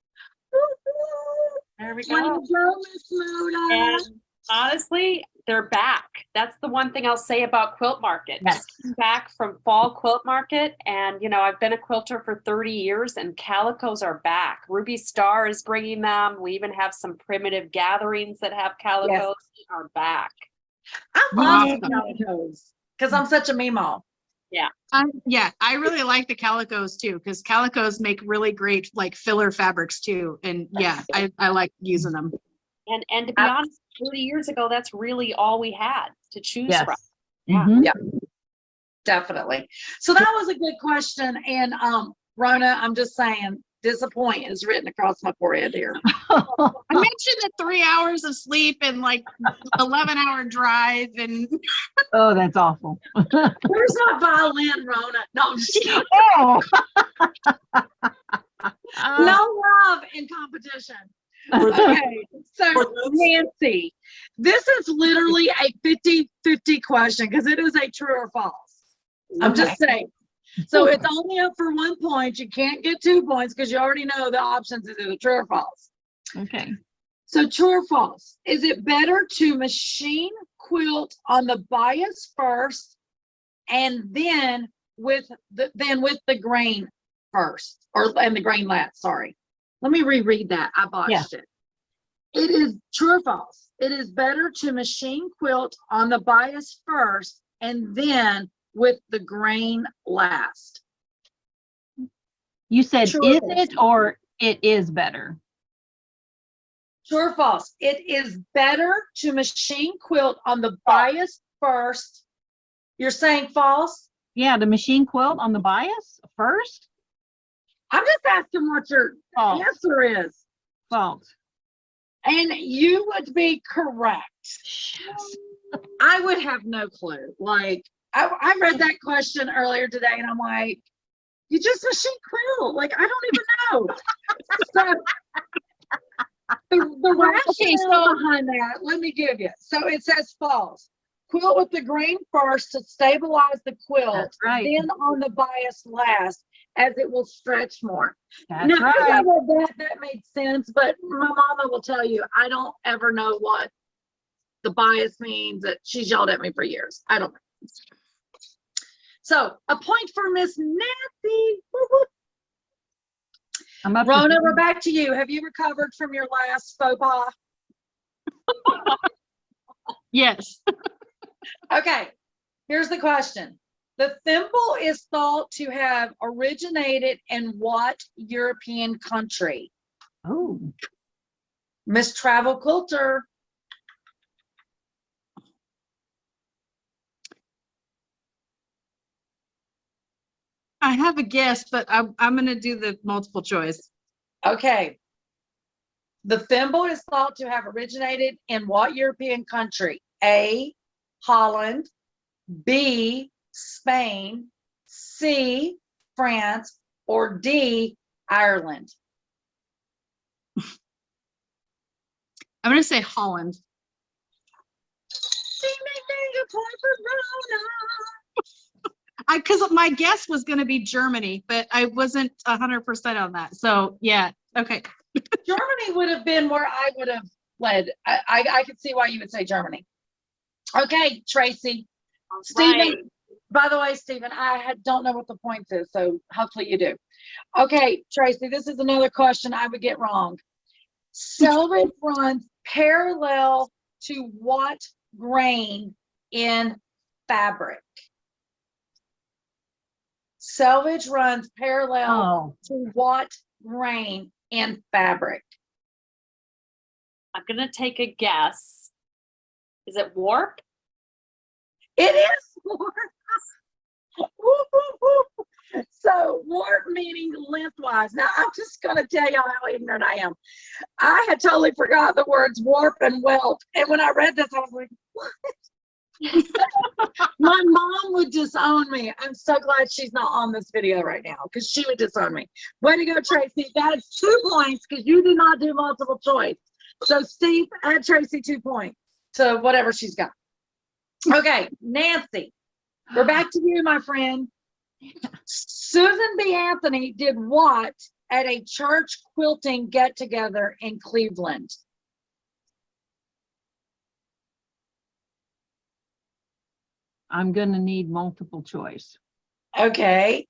There we Way to go. go, Miss Rona. And honestly, they're back. That's the one thing I'll say about Quilt Market. Yes. Just came back from Fall Quilt Market, and I've been a quilter for 30 years, and calicos are back. Ruby Star is bringing them. We even have some primitive gatherings that have calicos are back. I love Awesome. calicos because I'm such a meemaw. Yeah, I really like the calicos too, because calicos make really great like filler fabrics too. And yeah, I like using them. And to be honest, 30 years ago, that's really all we had to choose Yes. from. Mhm. Yeah. Definitely. So that was a good question. And Rona, I'm just saying, disappoint is written across my forehead here. I mentioned the 3 hours of sleep and like 11-hour drive and Oh, that's awful. Where's my violin, Rona? No, I'm just kidding. Oh. No love in competition. For those- Okay, so for those- Nancy, this is literally a 50-50 question because it is a true or false. I'm just saying. So it's only up for 1 point. You can't get 2 points because you already know the options is either true or false. Okay. So true or false? Is it better to machine quilt on the bias first and then with the grain first, and the grain last? Sorry. Let me reread that. I botched it. It is true or false. It is better to machine quilt on the bias first and then with the grain last. You said, True is or false? it or it is better? True or false? It is better to machine quilt on the bias first. You're saying false? Yeah, the machine quilt on the bias first? I'm just asking what your False. answer is. False. And you would be correct. I would have no clue. Like, I read that question earlier today and I'm like, you just machine quilt. Like, I don't even know. So the rationale behind that, let me give you. So it says false. Quilt with the grain first to stabilize the quilt, That's right. then on the bias last, as it will stretch more. That's Now, as I right. read that made sense, but my mama will tell you, I don't ever know what the bias means. That she's yelled at me for years. I don't know. So a point for Miss Nancy. Woo, woo. I'm up. Rona, we're back to you. Have you recovered from your last faux pas? yes. Okay, here's the question. The thimble is thought to have originated in what European country? Oh, Miss Travel Quilter. I have a guess, but I'm going to do the multiple choice. Okay. The thimble is thought to have originated in what European country? A, Holland, B, Spain, C, France, or D, Ireland? I'm going to say Holland. Ding, ding, ding, a point for Rona. Because my guess was going to be Germany, but I wasn't 100% on that. So yeah, okay. Germany would have been where I would have led. I could see why you would say Germany. Okay, Tracy. Stephen, Right. by the way, Stephen, don't know what the points is, so hopefully you do. Okay, Tracy, this is another question I would get wrong. Celery runs parallel to what grain in fabric? Selvage runs parallel Oh, to what grain in fabric? I'm gonna take a guess. Is it warp? It is warp. Woo, woo, woo. So warp meaning lengthwise. Now I'm just gonna tell you how ignorant I am. I had totally forgot the words warp and welt. And when I read this, I was like, what? My mom would disown me. I'm so glad she's not on this video right now because she would disown me. Way to go, Tracy. That's 2 points because you did not do multiple choice. So Steve, add Tracy 2 points to whatever she's got. Okay, Nancy, we're back to you, my friend. Susan B. Anthony did what at a church quilting get-together in Cleveland? I'm gonna need multiple choice. Okay.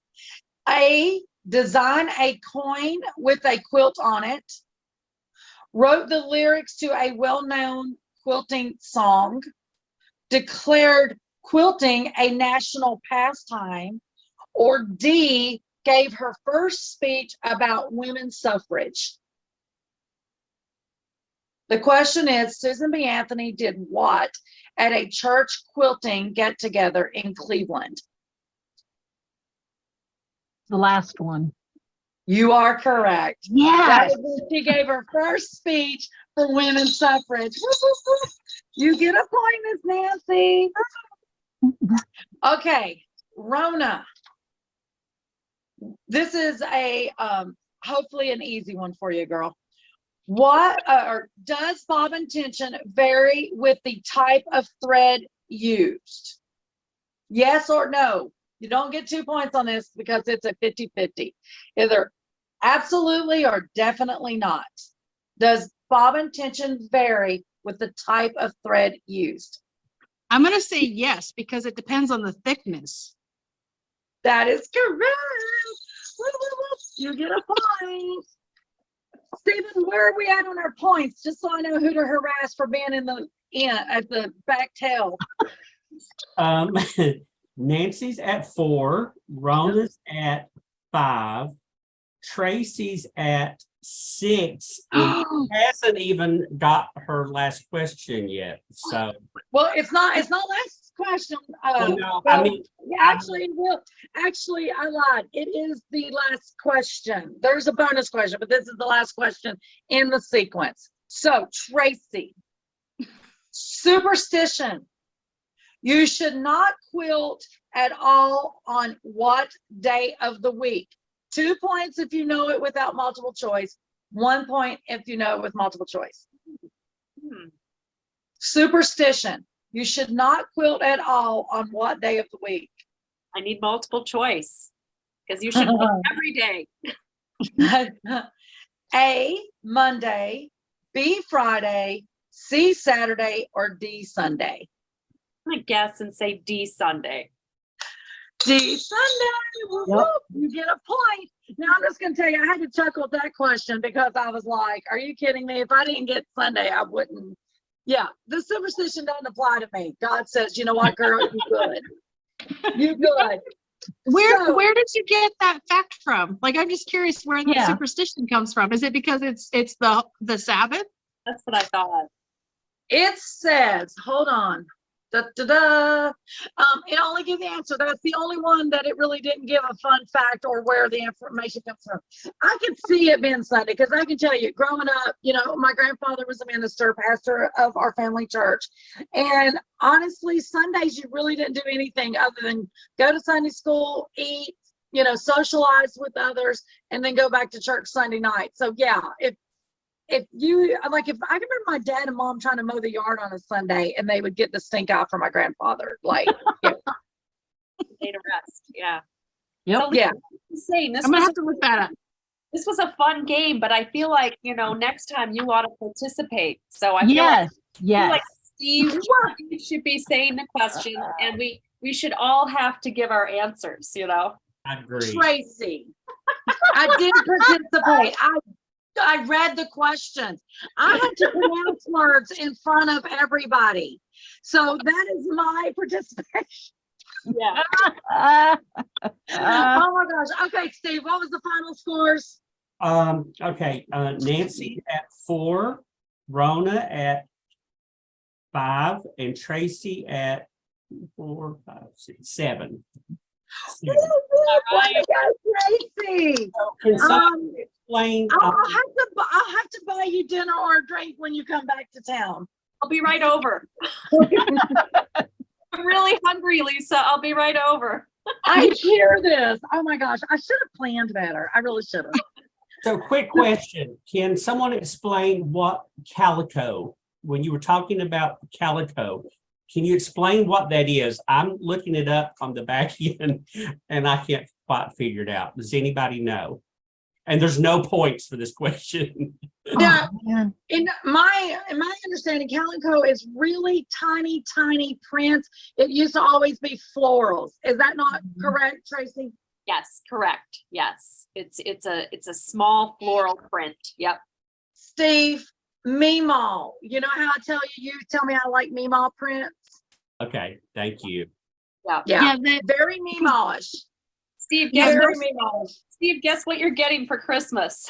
A, design a coin with a quilt on it. Wrote the lyrics to a well-known quilting song. Declared quilting a national pastime. Or D, gave her first speech about women's suffrage. The question is, Susan B. Anthony did what at a church quilting get-together in Cleveland? The last one. You are correct. That Yes. was when she gave her first speech for women's suffrage. You get a point, Miss Nancy. Okay, Rona. This is a hopefully an easy one for you, girl. What or does bobbin tension vary with the type of thread used? Yes or no? You don't get 2 points on this because it's a 50-50. Either absolutely or definitely not. Does bobbin tension vary with the type of thread used? I'm going to say yes, because it depends on the thickness. That is correct. Woo, woo, woo. You get a point. Stephen, where are we at on our points? Just so I know who to harass for being at the back tail. Nancy's at 4, Rona's at 5, Tracy's at 6, and hasn't even got her last question yet. So, Well, it's not last question. well, no, I mean, Yeah, actually, I lied. It is the last question. There's a bonus question, but this is the last question in the sequence. So, Tracy, superstition. You should not quilt at all on what day of the week? 2 points if you know it without multiple choice. 1 point if you know it with multiple choice. Superstition. You should not quilt at all on what day of the week? I need multiple choice because you should quilt every day. A, Monday, B, Friday, C, Saturday, or D, Sunday? I'm gonna guess and say D Sunday. D, Sunday. Woo, Yep. woo. You get a point. Now I'm just gonna tell you, I had to chuckle at that question because I was like, are you kidding me? If I didn't get Sunday, I wouldn't. Yeah, the superstition doesn't apply to me. God says, you know what, girl, you good. You good. Where did you get that fact from? Like, I'm just curious where the Yeah. superstition comes from. Is it because it's the Sabbath? That's what I thought. It says, hold on. Da, da, da. It only gives the answer. That's the only one that it really didn't give a fun fact or where the information comes from. I can see it being Sunday because I can tell you, growing up, you know, my grandfather was a minister, pastor of our family church. And honestly, Sundays, you really didn't do anything other than go to Sunday school, eat, you know, socialize with others, and then go back to church Sunday night. So yeah, if you like, if I can remember my dad and mom trying to mow the yard on a Sunday and they would get the stink out from my grandfather, like, yeah. Day to rest. Yeah. Yep. So, Yeah. Saying this I'm gonna was have to look that up. this was a fun game, but I feel like, you know, next time you ought to participate. So I feel Yes, like yes. Steve should be saying the question, and we should all have to give our answers, you know. I agree. Tracy, I didn't participate. I read the questions. I had to pronounce words in front of everybody. So that is my participation. Yeah. Oh my gosh. Okay, Steve, what was the final scores? Okay, Nancy at 4, Rona at 5, and Tracy at 4, 5, 6, 7. Way to go, Tracy. Can someone explain? I'll have to buy you dinner or a drink when you come back to town. I'll be right over. I'm really hungry, Lisa. I'll be right over. I hear this. Oh my gosh, I should have planned better. I really should have. So quick question, can someone explain what calico, when you were talking about calico, can you explain what that is? I'm looking it up on the back end and I can't quite figure it out. Does anybody know? And there's no points for this question. Yeah, Oh, man. in my understanding, calico is really tiny prints. It used to always be florals. Is that not correct, Tracy? Yes, correct. Yes. It's a small floral print. Yep. Steve, Meemaw. You know how I tell you tell me I like Meemaw prints? Okay, thank you. Yeah. Yeah, Yeah, very Meemawish. Steve, Yeah, guess very what, Meemawish. Steve, guess what you're getting for Christmas?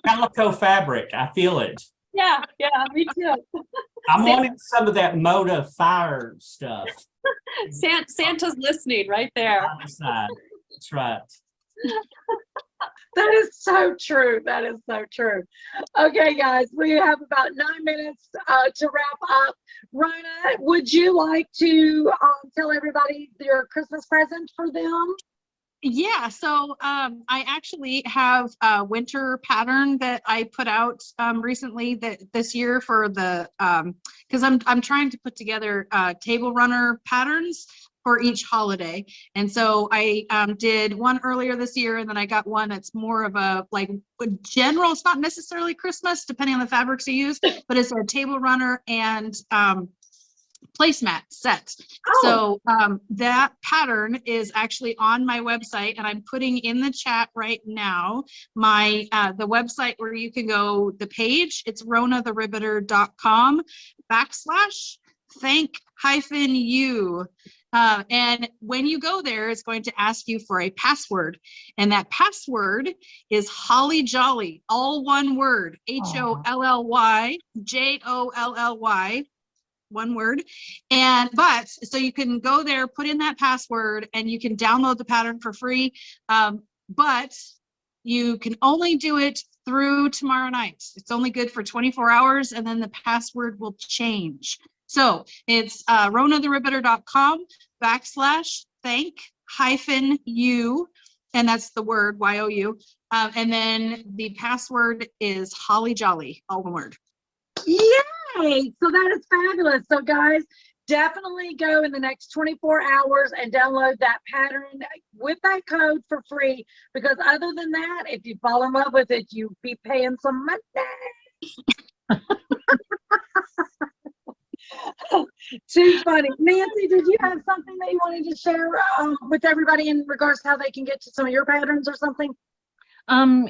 Calico fabric, I feel it. Yeah, me too. I'm wanting some of that Moda fire stuff. Santa's listening right there. On the side. That's right. That is so true. That is so true. Okay, guys, we have about 9 minutes to wrap up. Rona, would you like to tell everybody your Christmas present for them? Yeah, so I actually have a winter pattern that I put out recently this year for the because I'm trying to put together table runner patterns for each holiday. And so I did one earlier this year, and then I got one that's more of a like general, it's not necessarily Christmas, depending on the fabrics you use, but it's a table runner and placemat set. So that pattern is actually on my website, and I'm putting in the chat right now my the website where you can go, the page, it's ronatheribiter.com/thank-you. And when you go there, it's going to ask you for a password, and that password is Holly Jolly, all one word, HOLLYJOLLY, one word. And so you can go there, put in that password, and you can download the pattern for free. But you can only do it through tomorrow night. It's only good for 24 hours, and then the password will change. So it's ronatheribiter.com/thank-you, and that's the word YOU. And then the password is Holly Jolly, all one word. Yay! So that is fabulous. So guys, definitely go in the next 24 hours and download that pattern with that code for free, because other than that, if you fall in love with it, you'll be paying some money. Too funny. Nancy, did you have something that you wanted to share with everybody in regards to how they can get to some of your patterns or something?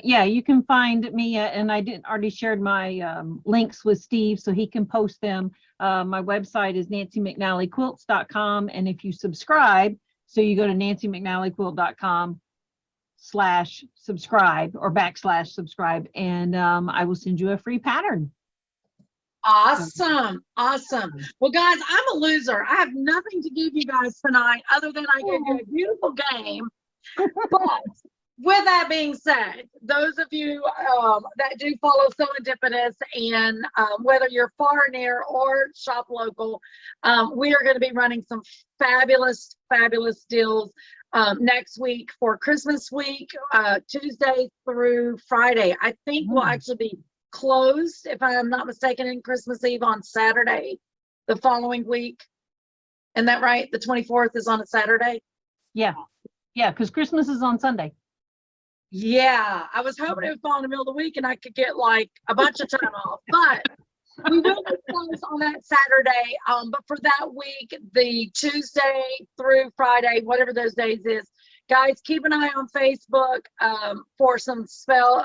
Yeah, you can find me, and I did already shared my links with Steve, so he can post them. My website is nancymcnallyquilts.com, and if you subscribe, so you go to nancymcnallyquilt.com/subscribe or /subscribe, and I will send you a free pattern. Awesome. Well, guys, I'm a loser. I have nothing to give you guys tonight other than I gave you a beautiful game. But with that being said, those of you that do follow SewEndipitious, and whether you're far, near, or shop local, we are going to be running some fabulous deals next week for Christmas week, Tuesday through Friday. I think we'll actually be closed, if I'm not mistaken, in Christmas Eve on Saturday the following week. Isn't that right? The 24th is on a Saturday. Yeah, because Christmas is on Sunday. Yeah, I was hoping it would fall in the middle of the week and I could get like a bunch of time off, but we will be closed on that Saturday. But for that week, the Tuesday through Friday, whatever those days is, guys, keep an eye on Facebook for some spells.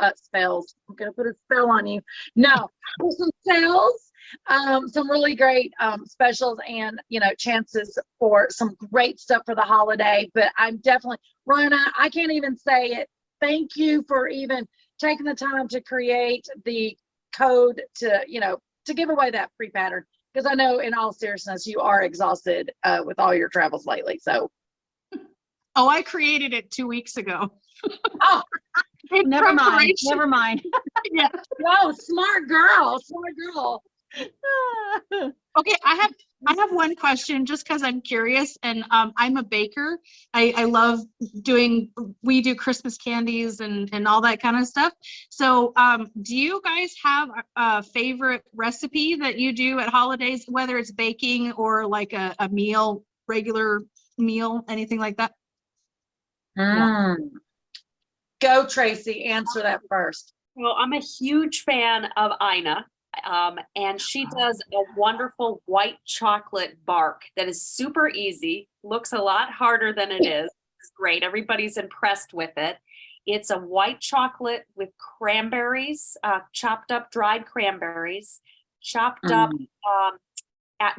I'm gonna put a spell on you. No, for some sales some really great specials and, chances for some great stuff for the holiday. But I'm definitely, Rona, I can't even say it. Thank you for even taking the time to create the code to, to give away that free pattern. Because I know in all seriousness, you are exhausted with all your travels lately. So. Oh, I created it 2 weeks ago. Oh, Never mind. Never mind. Yeah. whoa, smart girl. Okay, I have one question just because I'm curious, and I'm a baker. I love we do Christmas candies and all that kind of stuff. So do you guys have a favorite recipe that you do at holidays, whether it's baking or like a meal, regular meal, anything like that? Go, Tracy, answer that first. Well, I'm a huge fan of Ina, and she does a wonderful white chocolate bark that is super easy, looks a lot harder than it is. It's great. Everybody's impressed with it. It's a white chocolate with cranberries, chopped up dried cranberries, chopped up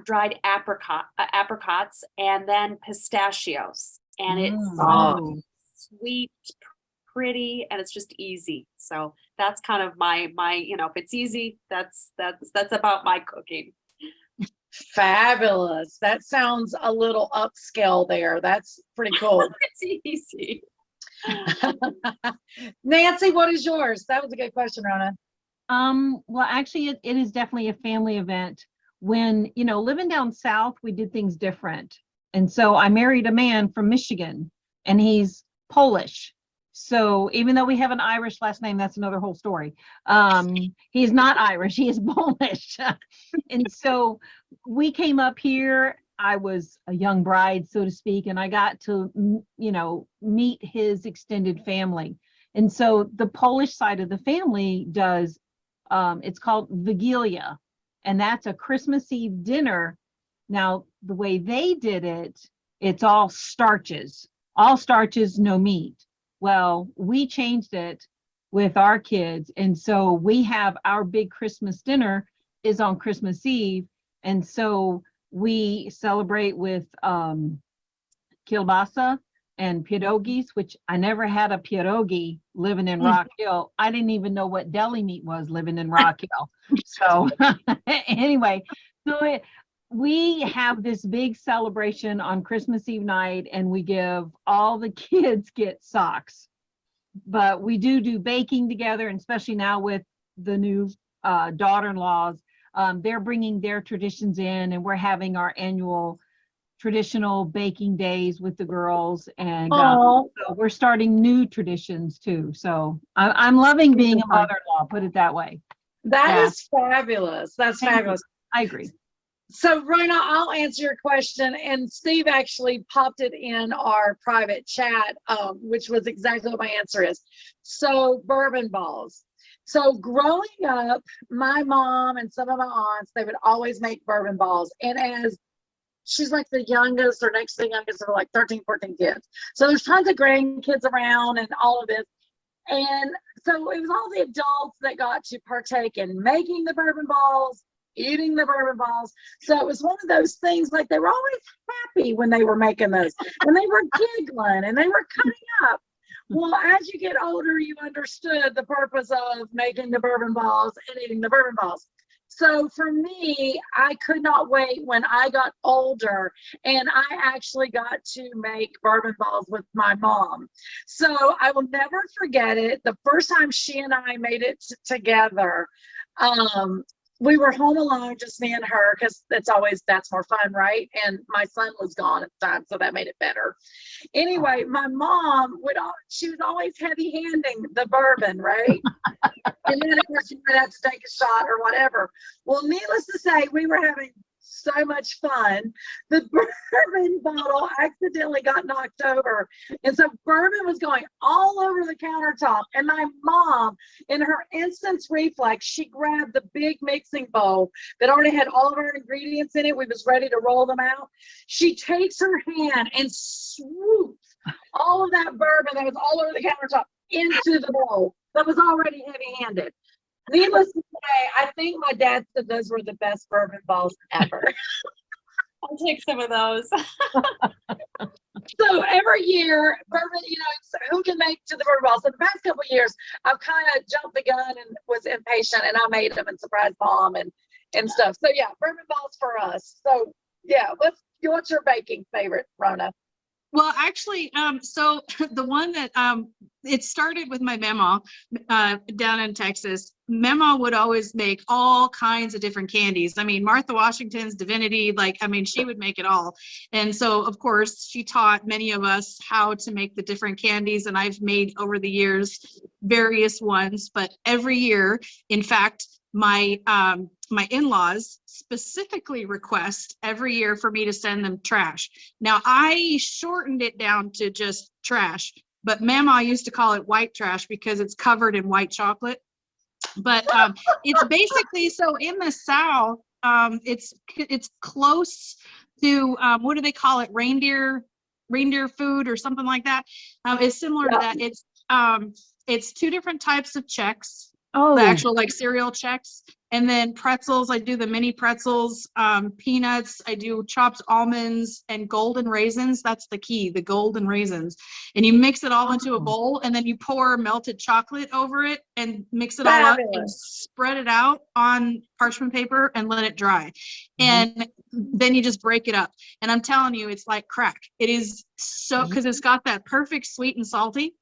dried apricots, and then pistachios. And it's sweet, pretty, and it's just easy. So that's kind of my if it's easy, that's about my cooking. Fabulous. That sounds a little upscale there. That's pretty cool. It's easy. Nancy, what is yours? That was a good question, Rona. Well, actually, it is definitely a family event. When, living down south, we did things different. And so I married a man from Michigan, and he's Polish. So even though we have an Irish last name, that's another whole story. He's not Irish, he is Polish. And so we came up here. I was a young bride, so to speak, and I got to, meet his extended family. And so the Polish side of the family does, it's called Vigilia, and that's a Christmas Eve dinner. Now, the way they did it, it's all starches, no meat. Well, we changed it with our kids. And so we have our big Christmas dinner is on Christmas Eve. And so we celebrate with kielbasa and pierogies, which I never had a pierogi living in Rock Hill. I didn't even know what deli meat was living in Rock Hill. So anyway, we have this big celebration on Christmas Eve night, and we give all the kids get socks. But we do baking together, and especially now with the new daughter-in-laws, they're bringing their traditions in, and we're having our annual traditional baking days with the girls, and so we're starting new traditions too. So I'm loving being a mother-in-law, put it that way. That is fabulous. That's fabulous. I agree. So Rona, I'll answer your question, and Steve actually popped it in our private chat, which was exactly what my answer is. So bourbon balls. So growing up, my mom and some of my aunts, they would always make bourbon balls. And as she's like the youngest or next to the youngest of like 13, 14 kids. So there's tons of grandkids around and all of this. And so it was all the adults that got to partake in making the bourbon balls, eating the bourbon balls. So it was one of those things, like they were always happy when they were making those, and they were giggling and they were cutting up. Well, as you get older, you understood the purpose of making the bourbon balls and eating the bourbon balls. So for me, I could not wait when I got older, and I actually got to make bourbon balls with my mom. So I will never forget it. The first time she and I made it together, we were home alone, just me and her, because that's more fun, right? And my son was gone at the time, so that made it better. Anyway, my mom she was always heavy handing the bourbon, right? And then of course you might have to take a shot or whatever. Well, needless to say, we were having so much fun. The bourbon bottle accidentally got knocked over, and so bourbon was going all over the countertop. And my mom, in her instant reflex, she grabbed the big mixing bowl that already had all of our ingredients in it. We was ready to roll them out. She takes her hand and swoops all of that bourbon that was all over the countertop into the bowl that was already heavy-handed. Needless to say, I think my dad said those were the best bourbon balls ever. I'll take some of those. So every year, bourbon, so who can make to the bourbon balls? So the past couple of years, I've kind of jumped the gun and was impatient, and I made them and surprised mom and stuff. So yeah, bourbon balls for us. So yeah, what's your baking favorite, Rona? Well, actually, so the one that it started with my mama down in Texas. Mama would always make all kinds of different candies. I mean, Martha Washington's Divinity, she would make it all. And so, of course, she taught many of us how to make the different candies. And I've made over the years various ones, but every year, in fact, my in-laws specifically request every year for me to send them trash. Now, I shortened it down to just trash, but Mama used to call it white trash because it's covered in white chocolate. But it's basically, so in the South, it's close to what do they call it? Reindeer food or something like that. It's similar to that. It's two different types of checks. Oh, The actual cereal checks, and then pretzels. I do the mini pretzels, peanuts. I do chopped almonds and golden raisins. That's the key, the golden raisins. And you mix it all into a bowl, and then you pour melted chocolate over it and mix it all up and spread it out on parchment paper and let it dry. And then you just break it up. And I'm telling you, it's like crack. It is so, because it's got that perfect sweet and salty.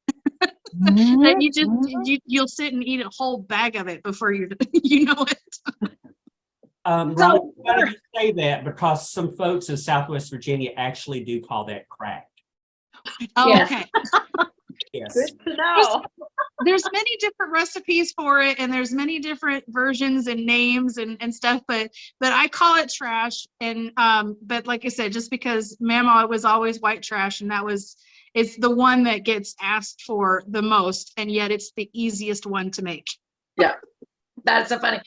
That you'll sit and eat a whole bag of it before you know it. Rona, why do you say that? Because some folks in Southwest Virginia actually do call that crack. Oh, Yes. okay. Yes. Good to know. There's many different recipes for it, and there's many different versions and names and stuff, but I call it trash. And but like I said, just because Mama was always white trash, and it's the one that gets asked for the most, and yet it's the easiest one to make. Yeah, that's so funny.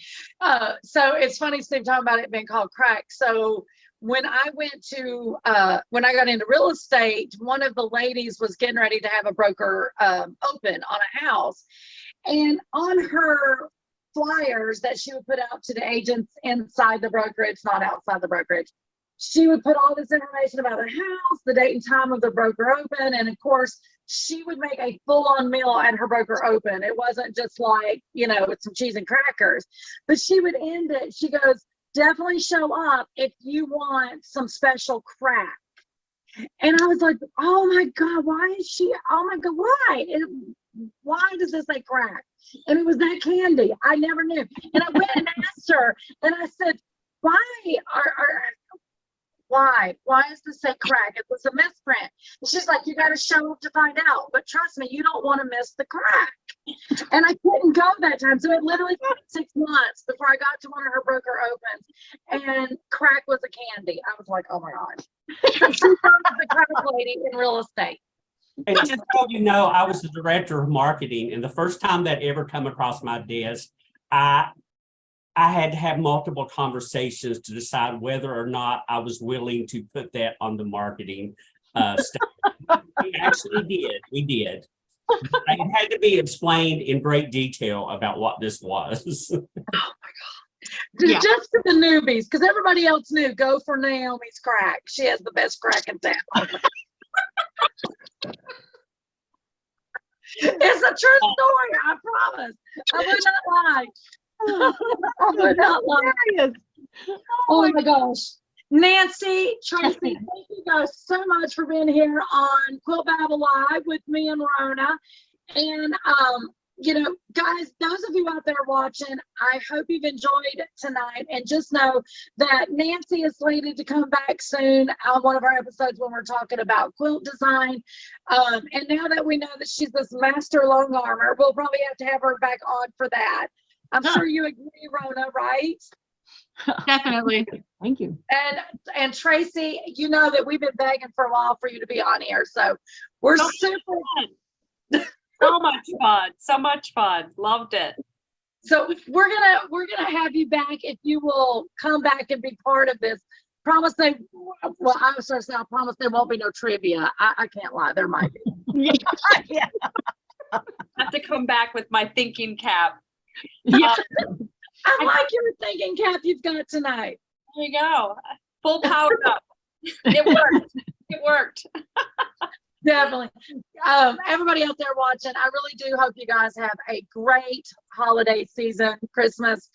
So it's funny, Steve, talking about it being called crack. So when I got into real estate, one of the ladies was getting ready to have a broker open on a house, and on her flyers that she would put out to the agents inside the brokerage, not outside the brokerage, she would put all this information about the house, the date and time of the broker open. And of course, she would make a full-on meal at her broker open. It wasn't just with some cheese and crackers, but she would end it. She goes, definitely show up if you want some special crack. And I was like, oh my God, why does this say crack? And it was that candy. I never knew. And I went and asked her, and I said, why is this say crack? It was a misprint. And she's like, you got to show up to find out. But trust me, you don't want to miss the crack. And I couldn't go that time. So it literally took 6 months before I got to one of her broker opens, and crack was a candy. I was like, oh my God. She was the crack lady in real estate. And just so you know, I was the director of marketing, and the first time that ever come across my desk, I had to have multiple conversations to decide whether or not I was willing to put that on the marketing stuff. We actually did. We did. It had to be explained in great detail about what this was. Oh my God. Yeah. Just for the newbies, because everybody else knew, go for Naomi's crack. She has the best crack in town. It's a true story, I promise. I would not lie. I would not lie. Oh my gosh. Nancy, Tracy, thank you guys so much for being here on Quilt Babble Live with me and Rona. And guys, those of you out there watching, I hope you've enjoyed tonight, and just know that Nancy is slated to come back soon on one of our episodes when we're talking about quilt design. And now that we know that she's this master long armor, we'll probably have to have her back on for that. I'm sure you agree, Rona, right? Definitely. Thank you. And Tracy, you know that we've been begging for a while for you to be on here, so we're super fun. So much fun. Loved it. So we're gonna have you back if you will come back and be part of this. I promise there won't be no trivia. I can't lie, there might be. Yeah. I have to come back with my thinking cap. Yeah. I like your thinking cap you've got tonight. There you go. Full power up. It worked. It worked. Definitely. Everybody out there watching, I really do hope you guys have a great holiday season, Christmas,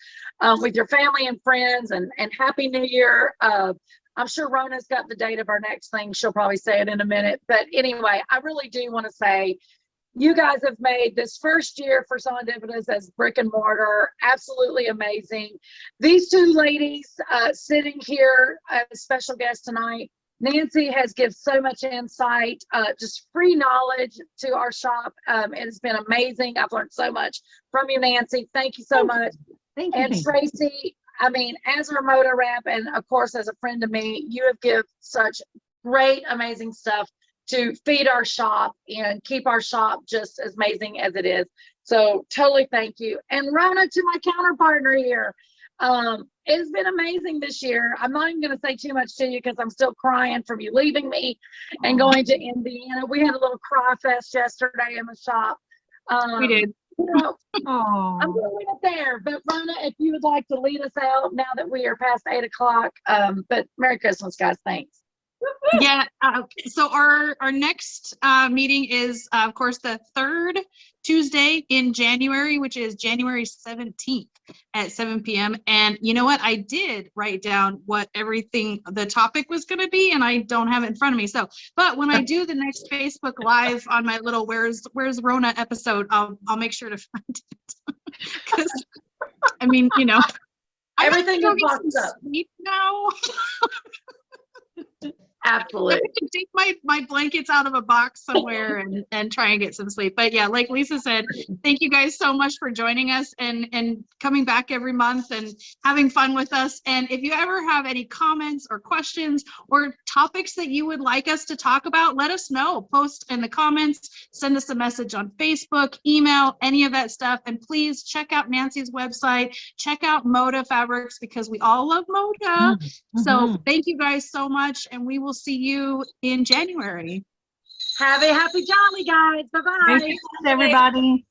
with your family and friends, and Happy New Year. I'm sure Rona's got the date of our next thing. She'll probably say it in a minute. But anyway, I really do want to say, you guys have made this first year for SewEndipitious as brick and mortar absolutely amazing. These two ladies sitting here as special guests tonight, Nancy has given so much insight, just free knowledge to our shop. It has been amazing. I've learned so much from you, Nancy. Thank you so much. Thank you. And Tracy, I mean, as our moto rep, and of course, as a friend to me, you have given such great, amazing stuff to feed our shop and keep our shop just as amazing as it is. So totally thank you. And Rona, to my counterpartner here, it's been amazing this year. I'm not even going to say too much to you because I'm still crying from you leaving me and going to Indiana. We had a little cry fest yesterday in the shop. We did. You know, Oh, I'm going to leave it there. But Rona, if you would like to lead us out now that we are past 8 o'clock. But Merry Christmas, guys. Thanks. Yeah, so our next meeting is, of course, the third Tuesday in January, which is January 17th at 7 p.m. And you know what? I did write down what everything, the topic was going to be, and I don't have it in front of me. So, but when I do the next Facebook Live on my little Where's Rona episode, I'll make sure to find it. Because, I mean, you know, Everything I is boxed up. sleep now. I Absolutely. have to take my blankets out of a box somewhere and try and get some sleep. But yeah, like Lisa said, thank you guys so much for joining us and coming back every month and having fun with us. And if you ever have any comments or questions or topics that you would like us to talk about, let us know. Post in the comments, send us a message on Facebook, email, any of that stuff. And please check out Nancy's website, check out Moda Fabrics, because we all love Moda. So thank you guys so much, and we will see you in January. Have a happy jolly, guys. Bye-bye. thanks, everybody.